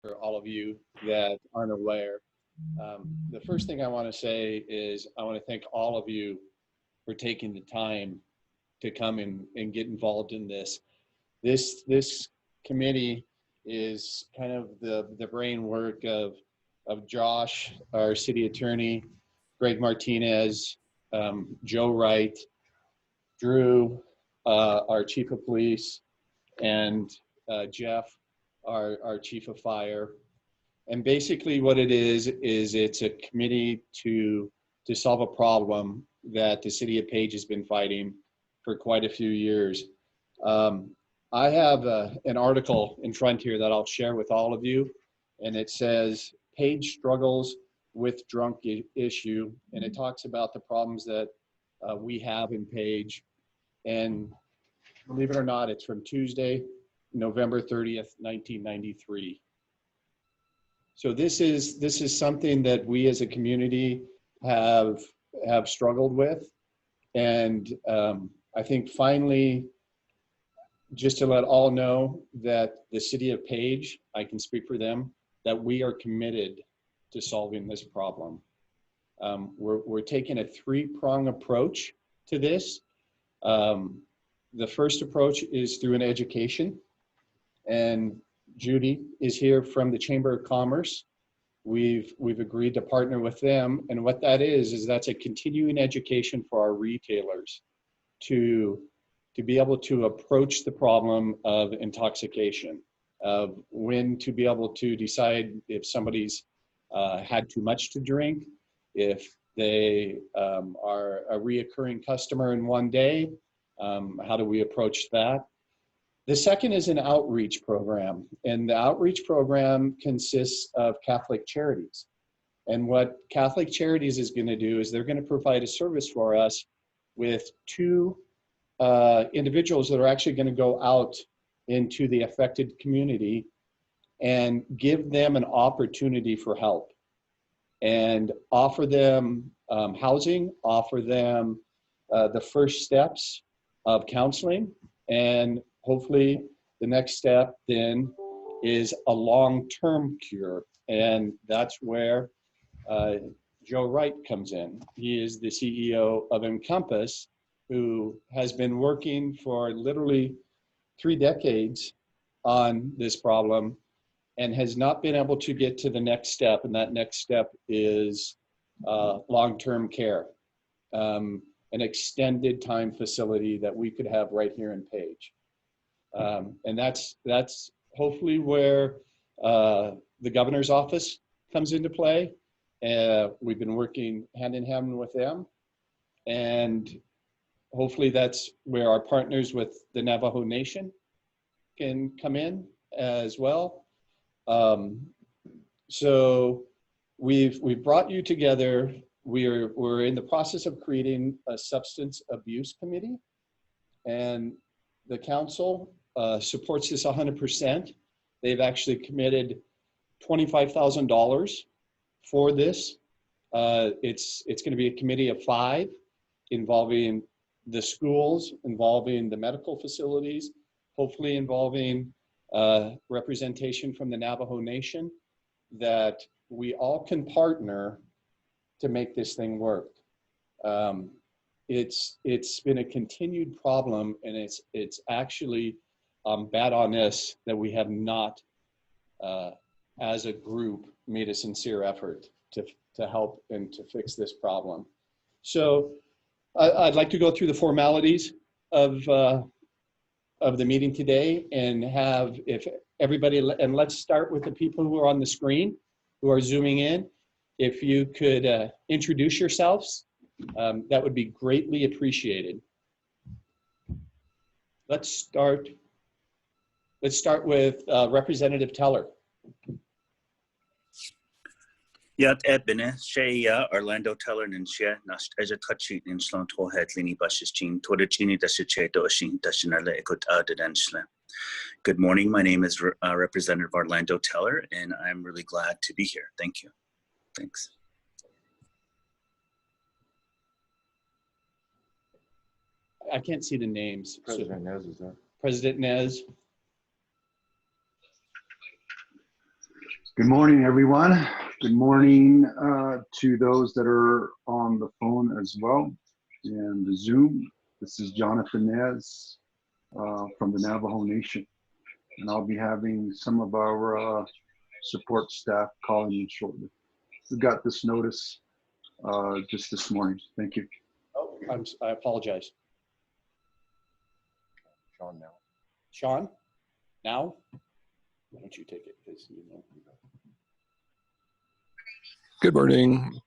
for all of you that aren't aware. The first thing I want to say is I want to thank all of you for taking the time to come and get involved in this. This committee is kind of the brain work of Josh, our city attorney, Greg Martinez, Joe Wright, Drew, our chief of police, and Jeff, our chief of fire. And basically what it is it's a committee to solve a problem that the city of Page has been fighting for quite a few years. I have an article in front here that I'll share with all of you, and it says Page struggles with drunk issue, and it talks about the problems that we have in Page. And believe it or not, it's from Tuesday, November 30th, 1993. So this is something that we as a community have struggled with, and I think finally, just to let all know that the city of Page, I can speak for them, that we are committed to solving this problem. We're taking a three-prong approach to this. The first approach is through an education, and Judy is here from the Chamber of Commerce. We've agreed to partner with them, and what that is that's a continuing education for our retailers to be able to approach the problem of intoxication, of when to be able to decide if somebody's had too much to drink, if they are a reoccurring customer in one day, how do we approach that? The second is an outreach program, and the outreach program consists of Catholic Charities. And what Catholic Charities is going to do is they're going to provide a service for us with two individuals that are actually going to go out into the affected community and give them an opportunity for help and offer them housing, offer them the first steps of counseling, and hopefully the next step then is a long-term cure. And that's where Joe Wright comes in. He is the CEO of Encompass, who has been working for literally 3 decades on this problem and has not been able to get to the next step. And that next step is long-term care, an extended time facility that we could have right here in Page. And that's hopefully where the governor's office comes into play. We've been working hand in hand with them, and hopefully that's where our partners with the Navajo Nation can come in as well. So we've brought you together. We're in the process of creating a substance abuse committee, and the council supports this 100%. They've actually committed $25,000 for this. It's going to be a committee of 5 involving the schools, involving the medical facilities, hopefully involving representation from the Navajo Nation, that we all can partner to make this thing work. It's been a continued problem, and it's actually bad on us that we have not, as a group, made a sincere effort to help and to fix this problem. So I'd like to go through the formalities of the meeting today, and have, if everybody, and let's start with the people who are on the screen, who are zooming in. If you could introduce yourselves, that would be greatly appreciated. Let's start with Representative Teller. Yat ebene Shea Orlando Teller and Shea Nast as a touchy in Slon Tohead Lini Bushes Chin Torachini Dashicheto Shin Dashinale Ekut Adensle. Good morning. My name is Representative Orlando Teller, and I'm really glad to be here. Thank you. Thanks. I can't see the names. President Nez is there. President Nez. Good morning, everyone. Good morning to those that are on the phone as well and the Zoom. This is Jonathan Nez from the Navajo Nation, and I'll be having some of our support staff calling in shortly. We got this notice just this morning. Thank you. Oh, I apologize. Sean now. Sean, now? Why don't you take it? Because you know. Good morning.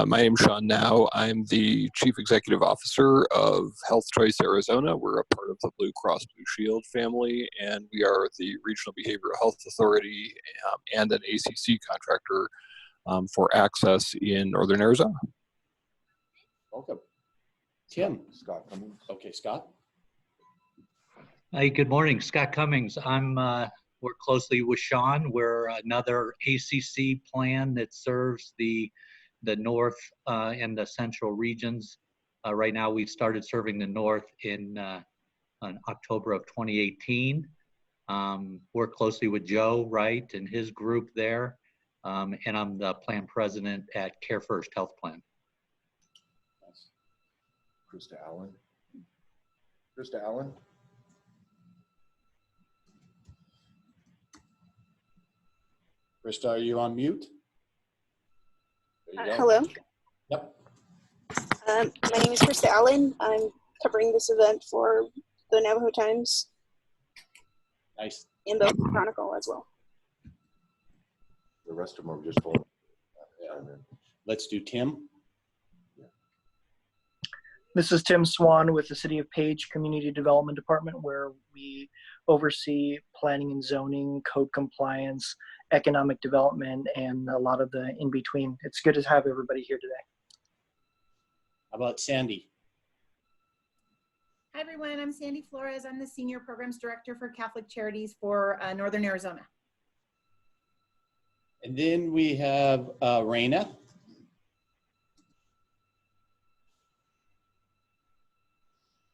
My name is Sean Now. I'm the Chief Executive Officer of Health Choice Arizona. We're a part of the Blue Cross Blue Shield family, and we are the Regional Behavioral Health Authority and an ACC contractor for access in Northern Arizona. Welcome. Tim. Scott Cummings. Okay, Scott. Hey, good morning. Scott Cummings. Work closely with Sean. We're another ACC plan that serves the north and the central regions. Right now, we've started serving the north in October of 2018. Work closely with Joe Wright and his group there. And I'm the plan president at Care First Health Plan. Krista Allen. Krista Allen. Krista, are you on mute? There you go. Hello. Yep. My name is Krista Allen. I'm covering this event for the Navajo Times Nice. and the Chronicle as well. The rest of them are just phone. Let's do Tim. This is Tim Swan with the City of Page Community Development Department, where we oversee planning and zoning, code compliance, economic development, and a lot of the in-between. It's good to have everybody here today. How about Sandy? Hi, everyone. I'm Sandy Flores. I'm the Senior Programs Director for Catholic Charities for Northern Arizona. And then we have Raina.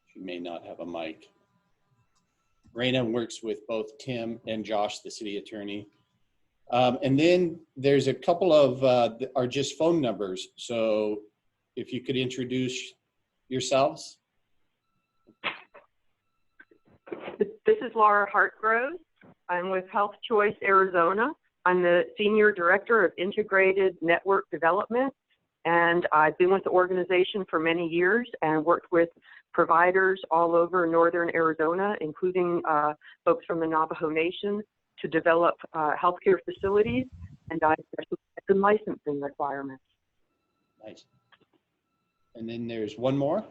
She may not have a mic. Raina works with both Tim and Josh, the city attorney. And then there's a couple of are just phone numbers. So if you could introduce yourselves. This is Laura Hartgrove. I'm with Health Choice Arizona. I'm the Senior Director of Integrated Network Development, and I've been with the organization for many years and worked with providers all over Northern Arizona, including folks from the Navajo Nation, to develop healthcare facilities, and I specialize in licensing requirements. Nice. And then there's one more.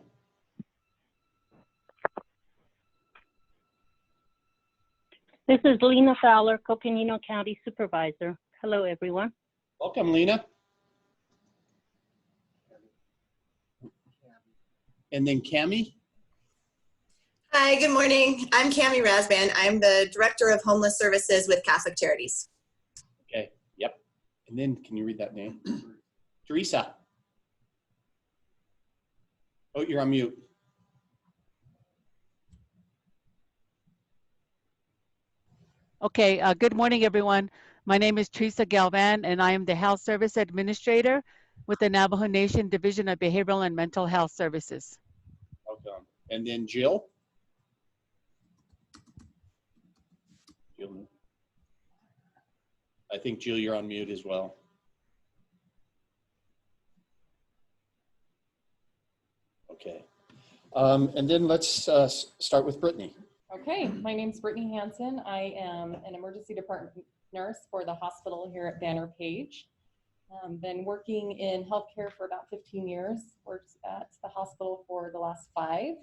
This is Lena Fowler, Coconino County Supervisor. Hello, everyone. Welcome, Lena. And then Cami. Hi, good morning. I'm Cami Rasban. I'm the Director of Homeless Services with Catholic Charities. Okay, yep. And then can you read that name? Teresa. Oh, you're on mute. Okay, good morning, everyone. My name is Teresa Galvan, and I am the Health Service Administrator with the Navajo Nation Division of Behavioral and Mental Health Services. Welcome. And then Jill. Jill. I think, Jill, you're on mute as well. Okay. And then let's start with Brittany. Okay, my name's Brittany Hansen. I am an emergency department nurse for the hospital here at Banner Page. Been working in healthcare for about 15 years, worked at the hospital for the last 5.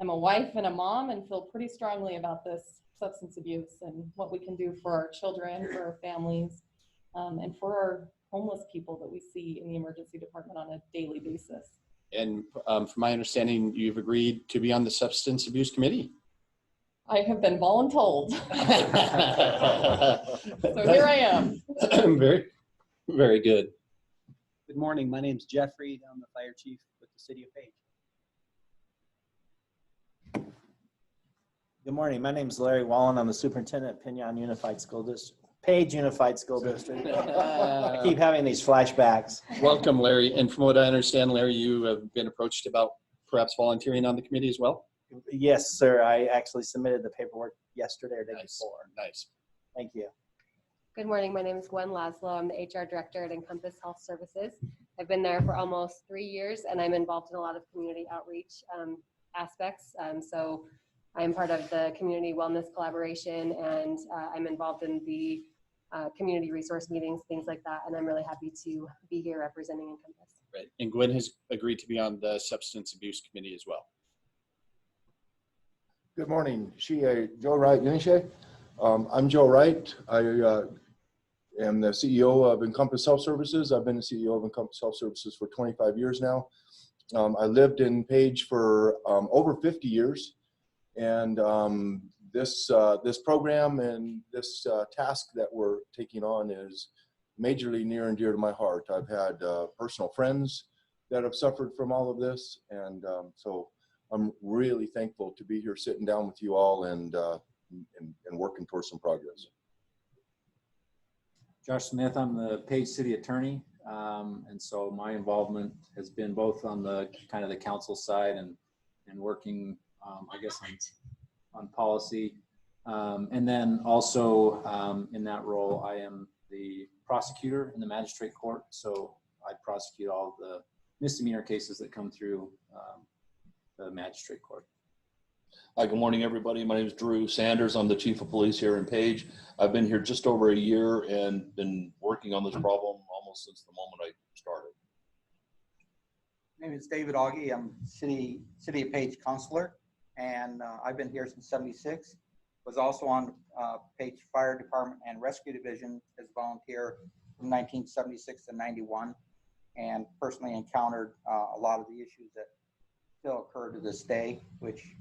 I'm a wife and a mom and feel pretty strongly about this substance abuse and what we can do for our children, for our families, and for our homeless people that we see in the emergency department on a daily basis. And from my understanding, you've agreed to be on the Substance Abuse Committee. I have been voluntold. So here I am. Very, very good. Good morning. My name is Jeffrey. I'm the fire chief with the City of Page. Good morning. My name is Larry Wallen. I'm the superintendent at Pinyon Unified School District. Page Unified School District. I keep having these flashbacks. Welcome, Larry. And from what I understand, Larry, you have been approached about perhaps volunteering on the committee as well? Yes, sir. I actually submitted the paperwork yesterday or day before. Nice. Thank you. Good morning. My name is Gwen Laszlo. I'm the HR director at Encompass Health Services. I've been there for almost 3 years, and I'm involved in a lot of community outreach aspects. So I'm part of the community wellness collaboration, and I'm involved in the community resource meetings, things like that. And I'm really happy to be here representing Encompass. Right. And Gwen has agreed to be on the substance abuse committee as well. Good morning. Joe Wright, Unishe. I'm Joe Wright. I am the CEO of Encompass Health Services. I've been the CEO of Encompass Health Services for 25 years now. I lived in Page for over 50 years. And this program and this task that we're taking on is majorly near and dear to my heart. I've had personal friends that have suffered from all of this, and so I'm really thankful to be here sitting down with you all and working towards some progress. Josh Smith, I'm the Page City Attorney, and so my involvement has been both on the kind of the council side and working, I guess, on policy, and then also in that role, I am the prosecutor in the magistrate court, so I prosecute all the misdemeanor cases that come through the magistrate court. Hi, good morning, everybody. My name is Drew Sanders. I'm the chief of police here in Page. I've been here just over a year and been working on this problem almost since the moment I started. My name is David Augie. I'm City of Page Counselor, and I've been here since '76. Was also on Page Fire Department and Rescue Division as a volunteer from 1976 to '91, and personally encountered a lot of the issues that still occur to this day, which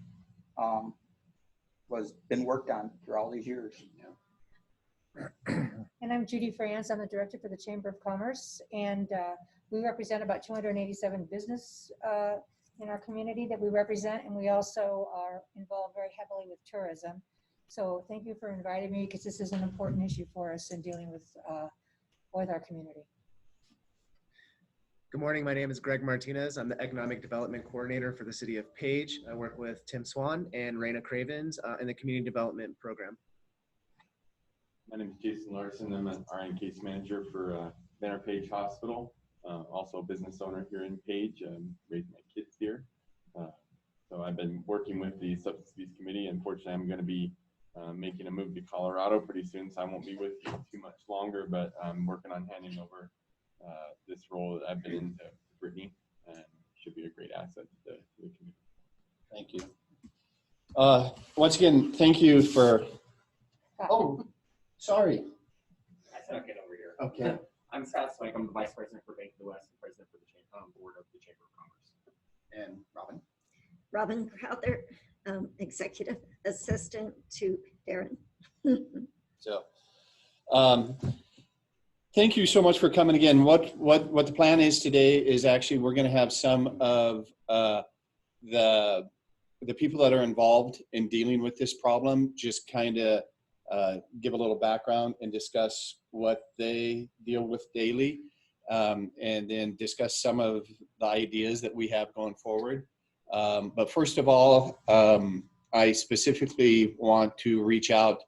was been worked on through all these years. And I'm Judy France. I'm the director for the Chamber of Commerce, and we represent about 287 business in our community that we represent, and we also are involved very heavily with tourism. So thank you for inviting me, because this is an important issue for us in dealing with our community. Good morning, my name is Greg Martinez. I'm the Economic Development Coordinator for the City of Page. I work with Tim Swan and Raina Cravens in the Community Development Program. My name is Jason Larson. I'm an RN case manager for Banner Page Hospital. Also a business owner here in Page. Raised my kids here. So I've been working with the Substance Abuse Committee. Unfortunately, I'm going to be making a move to Colorado pretty soon, so I won't be with you too much longer, but I'm working on handing over this role that I've been in to Brittany, and should be a great asset to the community. Thank you. Once again, thank you for, oh, sorry. I snuck it over here. Okay. I'm Scott Swank. I'm the Vice President for Bank of the West and President for the Board of the Chamber of Commerce. And Robin? Robin Crowther, Executive Assistant to Darren. So, thank you so much for coming again. What the plan is today is actually we're going to have some of the people that are involved in dealing with this problem just kind of give a little background and discuss what they deal with daily, and then discuss some of the ideas that we have going forward. But first of all, I specifically want to reach out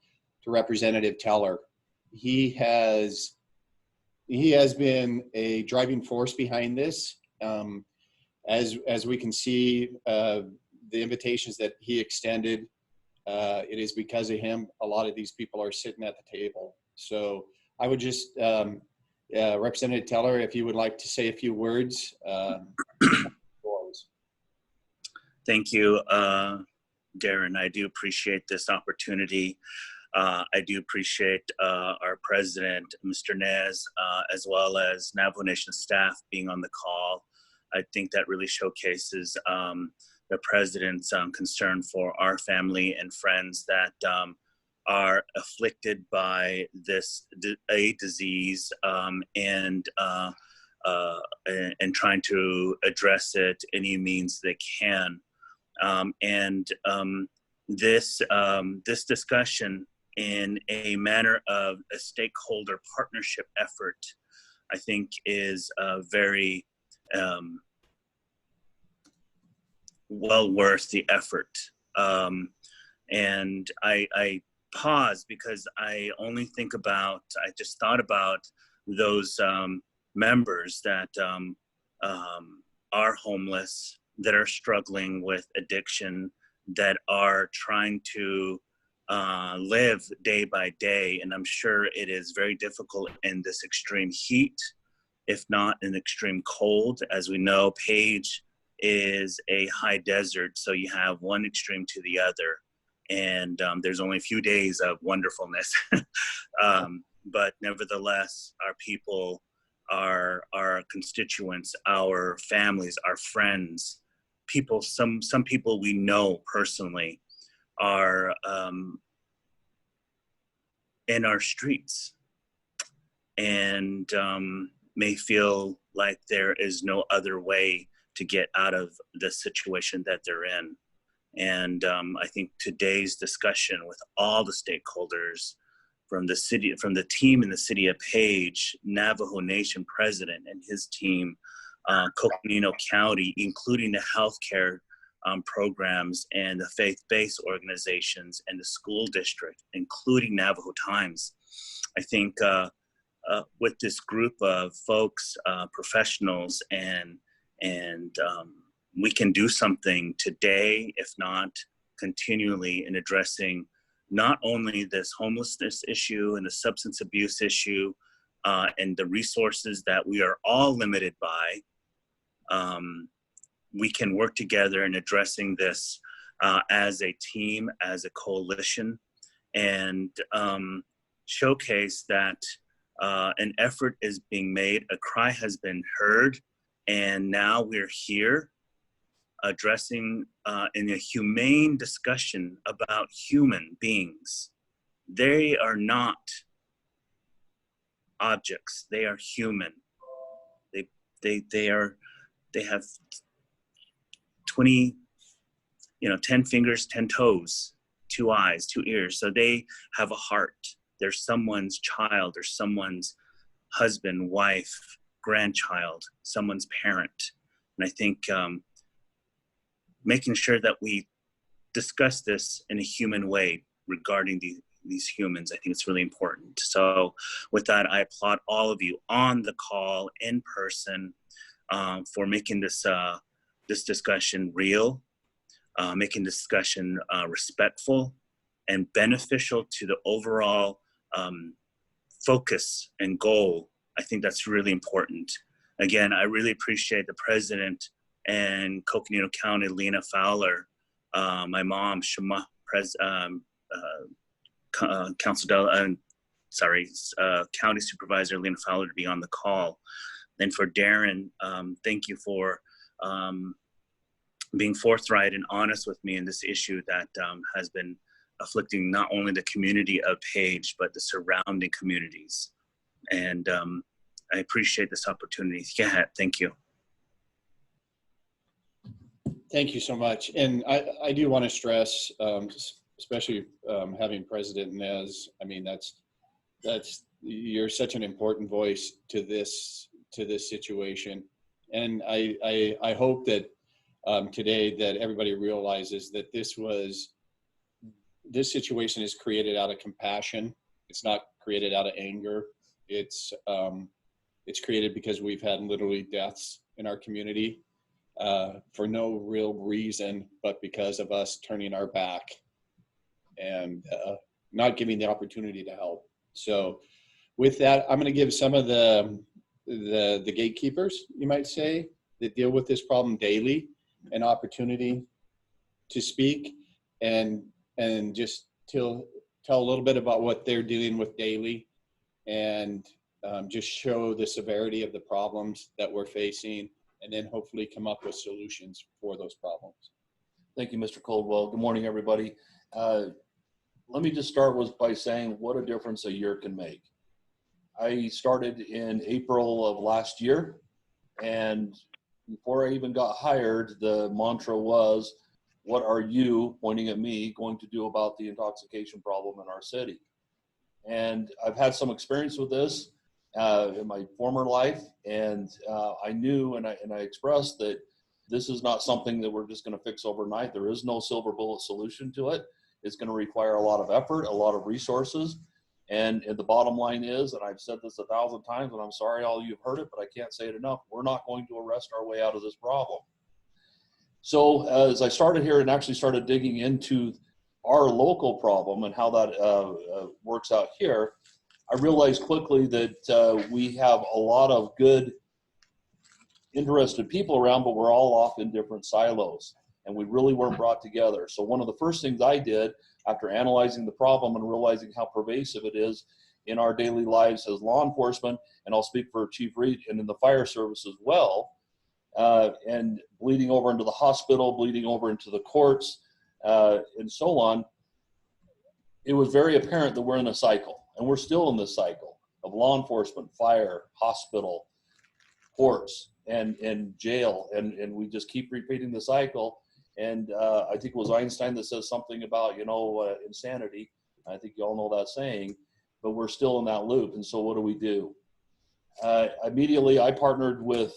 to Representative Teller. He has been a driving force behind this. As we can see, the invitations that he extended, it is because of him a lot of these people are sitting at the table. So I would just, Representative Teller, if you would like to say a few words. Thank you, Darren. I do appreciate this opportunity. I do appreciate our president, Mr. Nez, as well as Navajo Nation staff being on the call. I think that really showcases the president's concern for our family and friends that are afflicted by this disease and trying to address it any means they can. This discussion in a manner of a stakeholder partnership effort, I think is very well worth the effort. And I pause because I just thought about those members that are homeless, that are struggling with addiction, that are trying to live day by day. And I'm sure it is very difficult in this extreme heat, if not in extreme cold. As we know, Page is a high desert, so you have one extreme to the other. And there's only a few days of wonderfulness. But nevertheless, our people, our constituents, our families, our friends, people, some people we know personally are in our streets and may feel like there is no other way to get out of the situation that they're in. And I think today's discussion with all the stakeholders from the team in the city of Page, Navajo Nation president and his team, Coconino County, including the healthcare programs and the faith-based organizations and the school district, including Navajo Times. I think with this group of folks, professionals, and we can do something today, if not continually, in addressing not only this homelessness issue and the substance abuse issue and the resources that we are all limited by. We can work together in addressing this as a team, as a coalition, and showcase that an effort is being made, a cry has been heard, and now we're here addressing in a humane discussion about human beings. They are not objects, they are human. They have 10 fingers, 10 toes, 2 eyes, 2 ears. So they have a heart. They're someone's child or someone's husband, wife, grandchild, someone's parent. And I think making sure that we discuss this in a human way regarding these humans, I think it's really important. So with that, I applaud all of you on the call, in person, for making this discussion real, making discussion respectful and beneficial to the overall focus and goal. I think that's really important. Again, I really appreciate the president and Coconino County, Lena Fowler, my mom, Shema, County Supervisor Lena Fowler to be on the call. And for Darren, thank you for being forthright and honest with me in this issue that has been afflicting not only the community of Page, but the surrounding communities. And I appreciate this opportunity. Yeah, thank you. Thank you so much. And I do want to stress, especially having President Nez, I mean, you're such an important voice to this situation. And I hope that today that everybody realizes that this situation is created out of compassion. It's not created out of anger. It's created because we've had literally deaths in our community for no real reason, but because of us turning our back and not giving the opportunity to help. So with that, I'm going to give some of the gatekeepers, you might say, that deal with this problem daily an opportunity to speak and just tell a little bit about what they're dealing with daily and just show the severity of the problems that we're facing, and then hopefully come up with solutions for those problems. Thank you, Mr. Coldwell. Good morning, everybody. Let me just start by saying what a difference a year can make. I started in April of last year, and before I even got hired, the mantra was, what are you, pointing at me, going to do about the intoxication problem in our city? And I've had some experience with this in my former life, and I knew and I expressed that this is not something that we're just going to fix overnight. There is no silver bullet solution to it. It's going to require a lot of effort, a lot of resources. And the bottom line is, and I've said this 1,000 times, and I'm sorry all you've heard it, but I can't say it enough, we're not going to arrest our way out of this problem. So as I started here and actually started digging into our local problem and how that works out here, I realized quickly that we have a lot of good, interested people around, but we're all off in different silos, and we really weren't brought together. So one of the first things I did after analyzing the problem and realizing how pervasive it is in our daily lives as law enforcement, and I'll speak for Chief Reed and in the fire service as well, and bleeding over into the hospital, bleeding over into the courts, and so on, it was very apparent that we're in a cycle, and we're still in this cycle of law enforcement, fire, hospital, courts, and jail, and we just keep repeating the cycle. And I think it was Einstein that says something about, insanity. I think you all know that saying, but we're still in that loop. And so what do? Immediately, I partnered with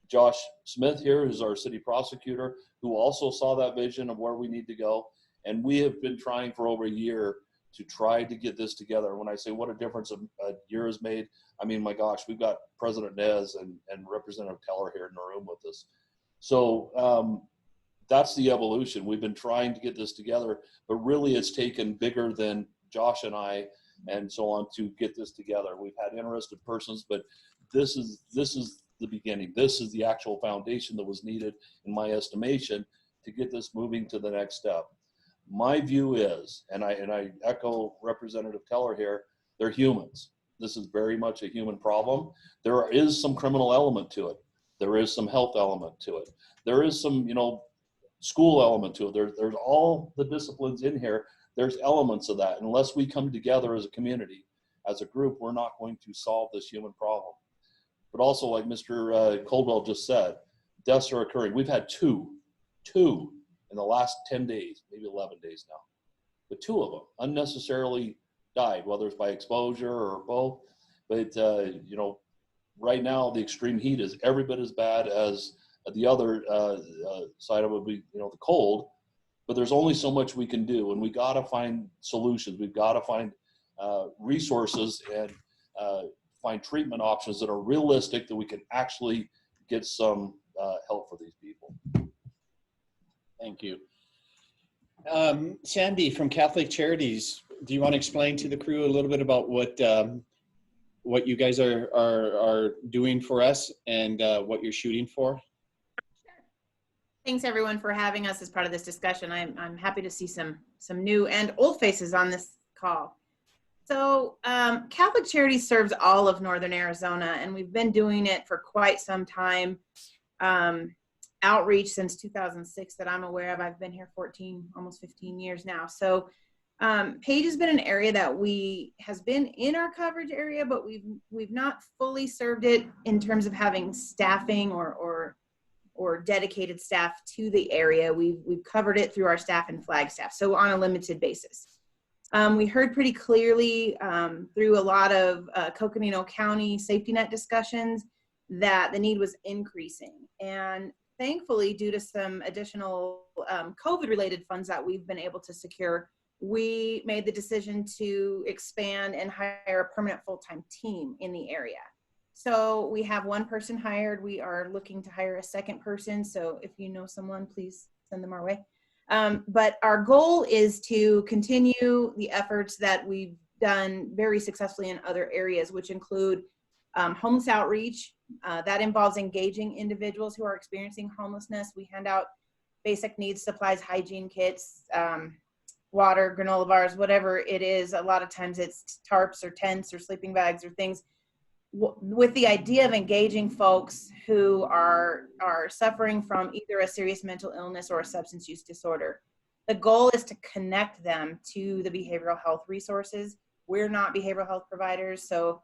Josh Smith here, who's our city prosecutor, who also saw that vision of where we need to go. And we have been trying for over a year to try to get this together. When I say what a difference a year has made, I mean, my gosh, we've got President Nez and Representative Teller here in the room with us. So that's the evolution. We've been trying to get this together, but really it's taken bigger than Josh and I and so on to get this together. We've had interested persons, but this is the beginning. This is the actual foundation that was needed, in my estimation, to get this moving to the next step. My view is, and I echo Representative Teller here, they're humans. This is very much a human problem. There is some criminal element to it. There is some health element to it. There is some, school element to it. There's all the disciplines in here. There's elements of that. Unless we come together as a community, as a group, we're not going to solve this human problem. But also, like Mr. Coldwell just said, deaths are occurring. We've had two in the last 10 days, maybe 11 days now. But 2 of them unnecessarily died, whether it's by exposure or both. But, right now, the extreme heat is every bit as bad as the other side of it would be, the cold. But there's only so much we can do, and we got to find solutions. We've got to find resources and find treatment options that are realistic, that we can actually get some help for these people. Thank you. Sandy from Catholic Charities, do you want to explain to the crew a little bit about what you guys are doing for us and what you're shooting for? Thanks everyone for having us as part of this discussion. I'm happy to see some new and old faces on this call. So Catholic Charities serves all of Northern Arizona, and we've been doing it for quite some time. Outreach since 2006 that I'm aware of. I've been here almost 15 years now. So Page has been an area that has been in our coverage area, but we've not fully served it in terms of having staffing or dedicated staff to the area. We've covered it through our staff and flag staff, so on a limited basis. We heard pretty clearly through a lot of Coconino County safety net discussions that the need was increasing. And thankfully, due to some additional COVID-related funds that we've been able to secure, we made the decision to expand and hire a permanent full-time team in the area. So we have 1 person hired. We are looking to hire a 2nd person. So if you know someone, please send them our way. But our goal is to continue the efforts that we've done very successfully in other areas, which include homeless outreach. That involves engaging individuals who are experiencing homelessness. We hand out basic needs, supplies, hygiene kits, water, granola bars, whatever it is. A lot of times it's tarps or tents or sleeping bags or things, with the idea of engaging folks who are suffering from either a serious mental illness or a substance use disorder. The goal is to connect them to the behavioral health resources. We're not behavioral health providers, so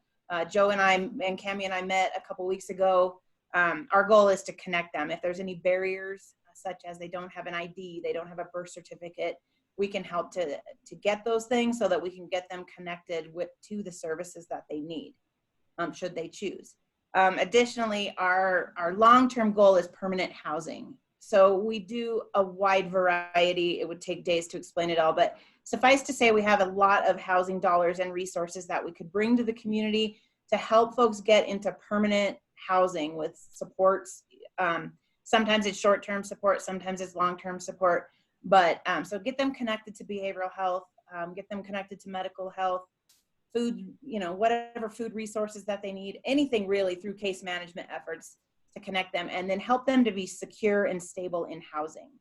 Joe and I and Cammie and I met a couple weeks ago. Our goal is to connect them. If there's any barriers, such as they don't have an ID, they don't have a birth certificate. We can help to get those things so that we can get them connected to the services that they need, should they choose. Additionally, our long-term goal is permanent housing. So we do a wide variety. It would take days to explain it all, but suffice to say, we have a lot of housing dollars and resources that we could bring to the community to help folks get into permanent housing with supports. Sometimes it's short-term support, sometimes it's long-term support, but so get them connected to behavioral health, get them connected to medical health, food, whatever food resources that they need, anything really through case management efforts to connect them, and then help them to be secure and stable in housing.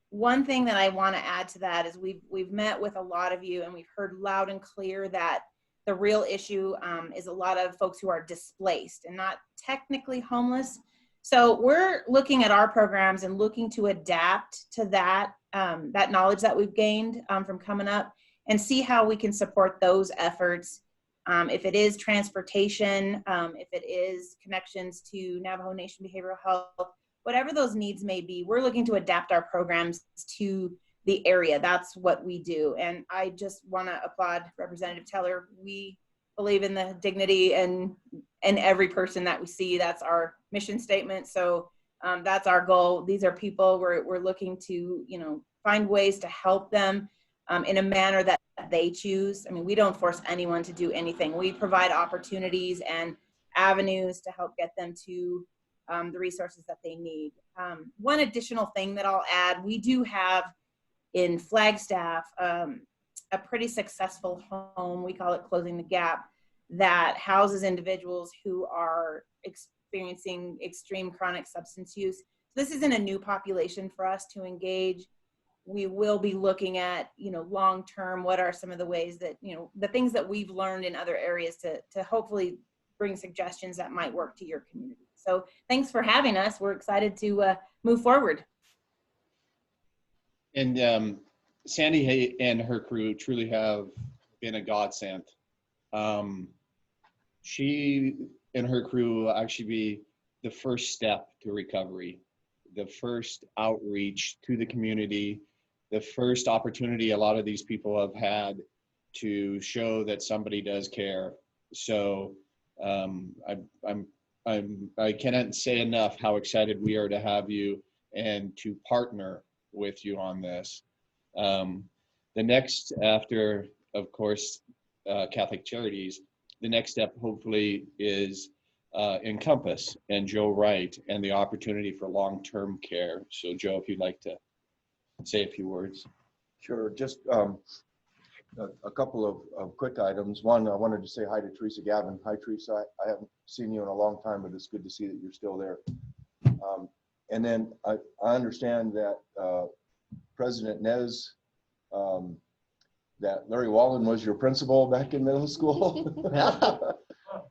One thing that I want to add to that is we've met with a lot of you, and we've heard loud and clear that the real issue is a lot of folks who are displaced and not technically homeless. So we're looking at our programs and looking to adapt to that, that knowledge that we've gained from coming up, and see how we can support those efforts. If it is transportation, if it is connections to Navajo Nation behavioral health, whatever those needs may be, we're looking to adapt our programs to the area. That's what we do. And I just want to applaud Representative Teller. We believe in the dignity and every person that we see. That's our mission statement. So that's our goal. These are people we're looking to, find ways to help them in a manner that they choose. I mean, we don't force anyone to do anything. We provide opportunities and avenues to help get them to the resources that they need. One additional thing that I'll add, we do have in Flagstaff a pretty successful home, we call it Closing the Gap, that houses individuals who are experiencing extreme chronic substance use. This isn't a new population for us to engage. We will be looking at, long-term, what are some of the ways that, the things that we've learned in other areas to hopefully bring suggestions that might work to your community. So thanks for having us. We're excited to move forward. And Sandy and her crew truly have been a godsend. She and her crew will actually be the first step to recovery, the first outreach to the community, the first opportunity a lot of these people have had to show that somebody does care. So I cannot say enough how excited we are to have you and to partner with you on this. The next, after, of course, Catholic Charities, the next step hopefully is Encompass and Joe Wright and the opportunity for long-term care. So Joe, if you'd like to say a few words. Sure, just a couple of quick items. One, I wanted to say hi to Teresa Gavin. Hi, Teresa. I haven't seen you in a long time, but it's good to see that you're still there. And then I understand that President Nez, that Larry Wallen was your principal back in middle school.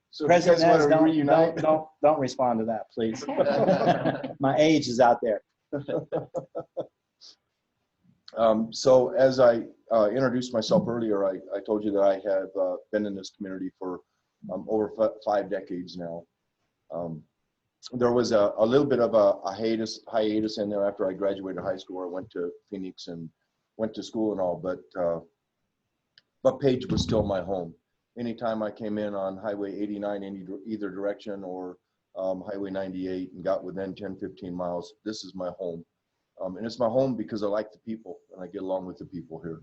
So President Nez, don't respond to that, please. My age is out there. So as I introduced myself earlier, I told you that I have been in this community for over 5 decades now. There was a little bit of a hiatus in there after I graduated high school. I went to Phoenix and went to school and all, but Page was still my home. Anytime I came in on Highway 89 in either direction or Highway 98 and got within 10, 15 miles, this is my home. And it's my home because I like the people and I get along with the people here.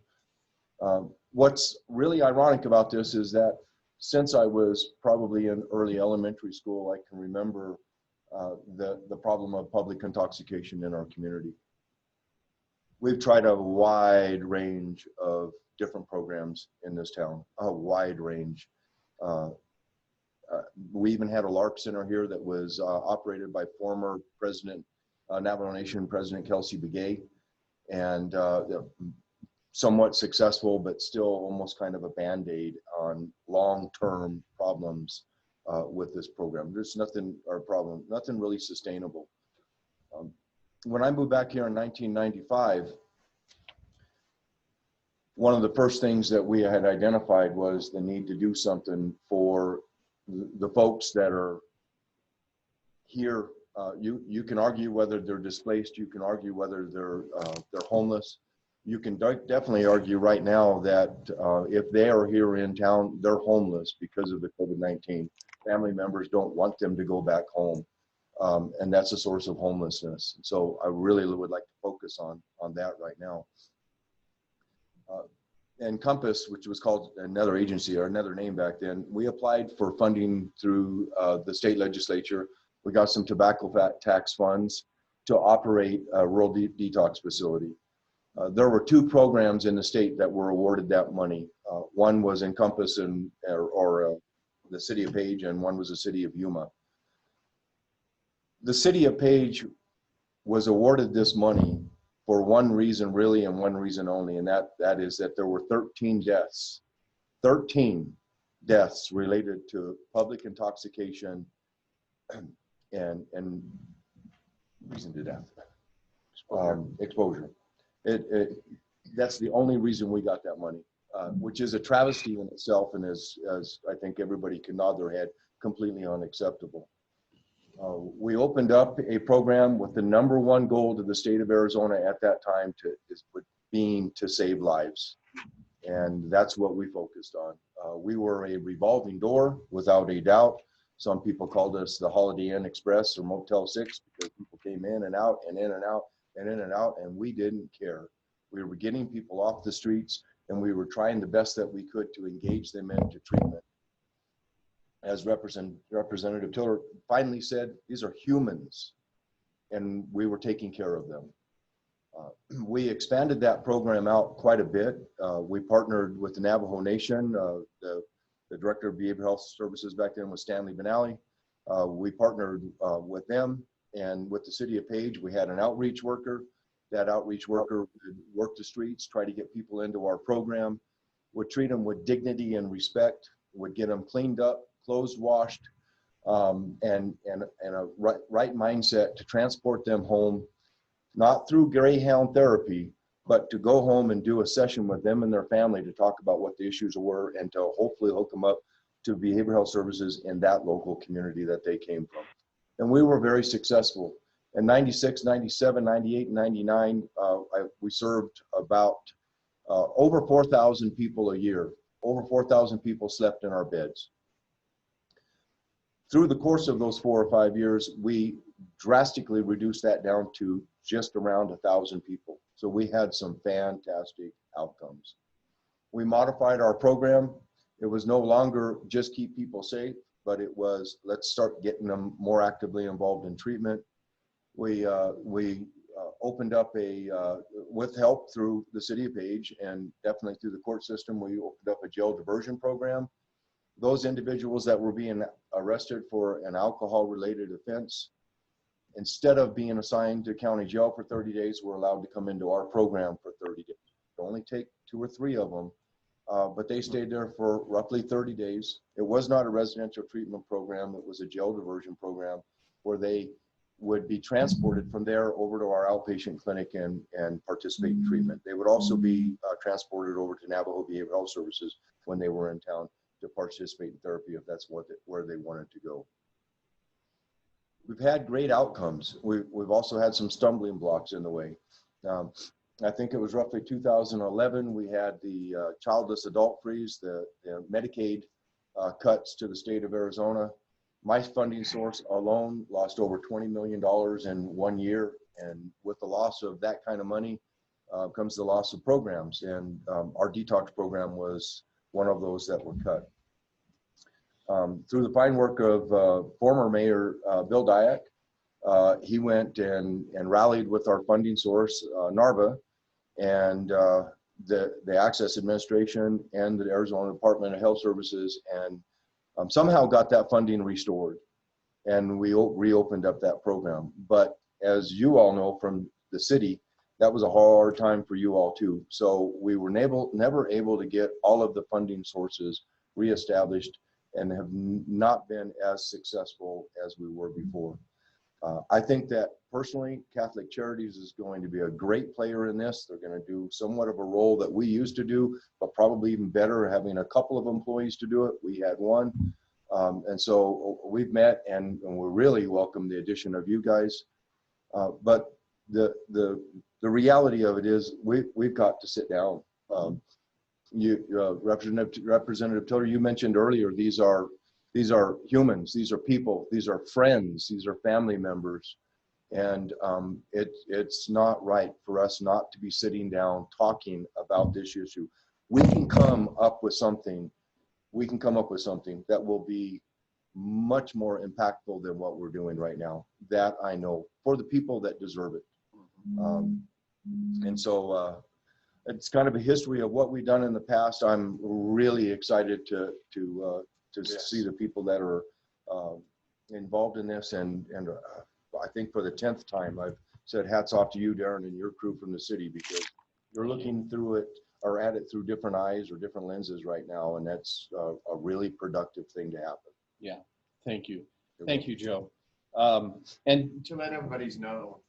What's really ironic about this is that since I was probably in early elementary school, I can remember the problem of public intoxication in our community. We've tried a wide range of different programs in this town, a wide range. We even had a LARP center here that was operated by former President, Navajo Nation President Kelsey Begay, and somewhat successful, but still almost kind of a Band-Aid on long-term problems with this program. There's nothing really sustainable. When I moved back here in 1995, one of the first things that we had identified was the need to do something for the folks that are here You can argue whether they're displaced. You can argue whether they're homeless. You can definitely argue right now that if they are here in town, they're homeless because of the COVID-19. Family members don't want them to go back home, and that's a source of homelessness. So I really would like to focus on that right now. Encompass, which was called another agency or another name back then, we applied for funding through the state legislature. We got some tobacco tax funds to operate a rural detox facility. There were 2 programs in the state that were awarded that money. One was Encompass or the city of Page, and one was the city of Yuma. The city of Page was awarded this money for one reason really, and one reason only, and that is that there were 13 deaths related to public intoxication and reason to death, exposure. That's the only reason we got that money, which is a travesty in itself, and as I think everybody can nod their head, completely unacceptable. We opened up a program with the #1 goal to the state of Arizona at that time being to save lives. And that's what we focused on. We were a revolving door, without a doubt. Some people called us the Holiday Inn Express or Motel 6 because people came in and out and in and out and in and out, and we didn't care. We were getting people off the streets, and we were trying the best that we could to engage them into treatment. As Representative Tiller finally said, these are humans, and we were taking care of them. We expanded that program out quite a bit. We partnered with the Navajo Nation. The Director of Behavioral Health Services back then was Stanley Benally. We partnered with them, and with the city of Page, we had an outreach worker. That outreach worker would work the streets, try to get people into our program, would treat them with dignity and respect, would get them cleaned up, clothes washed, and a right mindset to transport them home, not through Greyhound therapy, but to go home and do a session with them and their family to talk about what the issues were and to hopefully hook them up to behavioral health services in that local community that they came from. And we were very successful. In 96, 97, 98, and 99, we served about over 4,000 people a year. Over 4,000 people slept in our beds. Through the course of those 4 or 5 years, we drastically reduced that down to just around 1,000 people. So we had some fantastic outcomes. We modified our program. It was no longer just keep people safe, but it was let's start getting them more actively involved in treatment. We opened up with help through the city of Page and definitely through the court system, we opened up a jail diversion program. Those individuals that were being arrested for an alcohol-related offense, instead of being assigned to county jail for 30 days, were allowed to come into our program for 30 days. It only take 2 or 3 of them, but they stayed there for roughly 30 days. It was not a residential treatment program. It was a jail diversion program where they would be transported from there over to our outpatient clinic and participate in treatment. They would also be transported over to Navajo Behavioral Health Services when they were in town to participate in therapy if that's where they wanted to go. We've had great outcomes. We've also had some stumbling blocks in the way. I think it was roughly 2011, we had the childless adult freeze, the Medicaid cuts to the state of Arizona. My funding source alone lost over $20 million in 1 year. And with the loss of that kind of money comes the loss of programs. And our detox program was one of those that were cut. Through the fine work of former Mayor Bill Dyack, he went and rallied with our funding source, NARVA, and the Access Administration and the Arizona Department of Health Services, and somehow got that funding restored. And we reopened up that program. But as you all know from the city, that was a hard time for you all too. So we were never able to get all of the funding sources reestablished and have not been as successful as we were before. I think that personally, Catholic Charities is going to be a great player in this. They're going to do somewhat of a role that we used to do, but probably even better having a couple of employees to do it. We had one. And so we've met and we really welcome the addition of you guys. But the reality of it is we've got to sit down. Representative Tiller, you mentioned earlier, these are humans, these are people, these are friends, these are family members. And it's not right for us not to be sitting down talking about this issue. We can come up with something that will be much more impactful than what we're doing right now. That I know, for the people that deserve it. And so it's kind of a history of what we've done in the past. I'm really excited to see the people that are involved in this, and I think for the 10th time I've said hats off to you, Darren, and your crew from the city, because you're looking through it or at it through different eyes or different lenses right now, and that's a really productive thing to happen. Yeah, thank you. Thank you, Joe. And to let everybody know,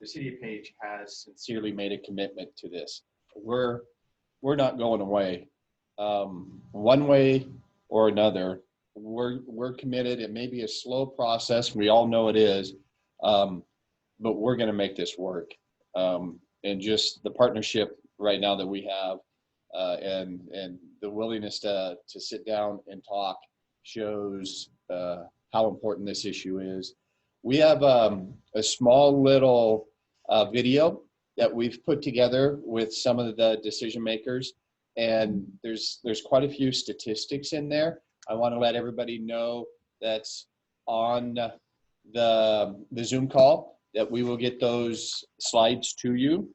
the city of Page has sincerely made a commitment to this. We're not going away. One way or another, we're committed. It may be a slow process. We all know it is, but we're going to make this work. And just the partnership right now that we have, and the willingness to sit down and talk shows how important this issue is. We have a small little video that we've put together with some of the decision makers, and there's quite a few statistics in there. I want to let everybody know that's on the Zoom call, that we will get those slides to you.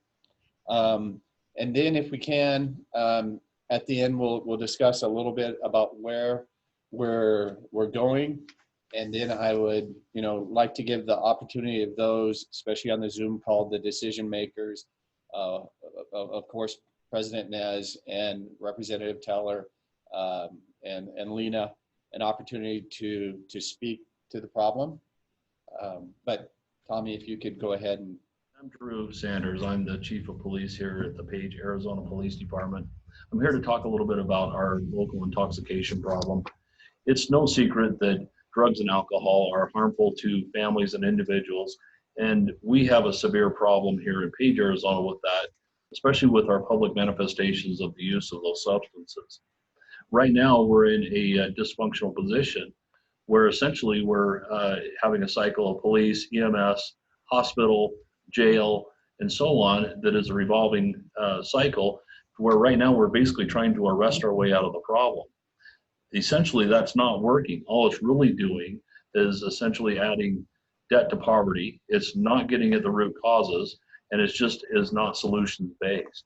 And then if we can, at the end, we'll discuss a little bit about where we're going. And then I would, like to give the opportunity of those, especially on the Zoom call, the decision makers, of course, President Nez and Representative Teller, and Lena, an opportunity to speak to the problem. But Tommy, if you could go ahead and. I'm Drew Sanders. I'm the Chief of Police here at the Page, Arizona Police Department. I'm here to talk a little bit about our local intoxication problem. It's no secret that drugs and alcohol are harmful to families and individuals, and we have a severe problem here in Page, Arizona with that, especially with our public manifestations of the use of those substances. Right now, we're in a dysfunctional position where essentially we're having a cycle of police, EMS, hospital, jail, and so on, that is a revolving cycle, where right now we're basically trying to arrest our way out of the problem. Essentially, that's not working. All it's really doing is essentially adding debt to poverty. It's not getting at the root causes, and it just is not solutions based.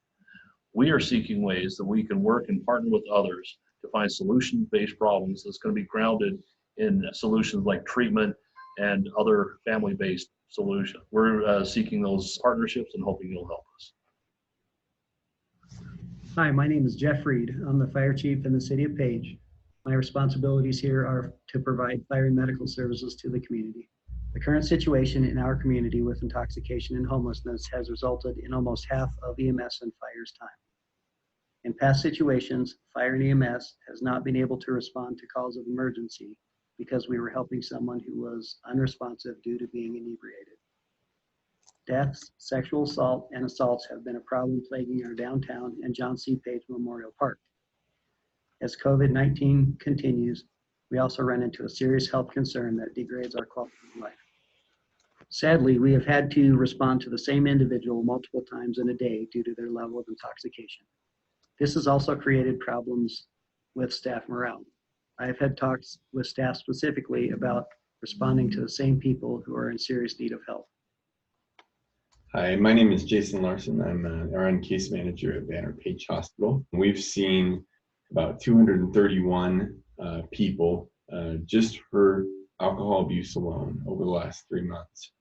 We are seeking ways that we can work and partner with others to find solution-based problems that's going to be grounded in solutions like treatment and other family-based solutions. We're seeking those partnerships and hoping you'll help us. Hi, my name is Jeff Reed. I'm the fire chief in the city of Page. My responsibilities here are to provide fire and medical services to the community. The current situation in our community with intoxication and homelessness has resulted in almost half of EMS and fire's time. In past situations, fire and EMS has not been able to respond to calls of emergency because we were helping someone who was unresponsive due to being inebriated. Deaths, sexual assault, and assaults have been a problem plaguing our downtown and John C. Page Memorial Park. As COVID-19 continues, we also run into a serious health concern that degrades our quality of life. Sadly, we have had to respond to the same individual multiple times in a day due to their level of intoxication. This has also created problems with staff morale. I have had talks with staff specifically about responding to the same people who are in serious need of help. Hi, my name is Jason Larson. I'm an RN case manager at Banner Page Hospital. We've seen about 231 people just for alcohol abuse alone over the last 3 months.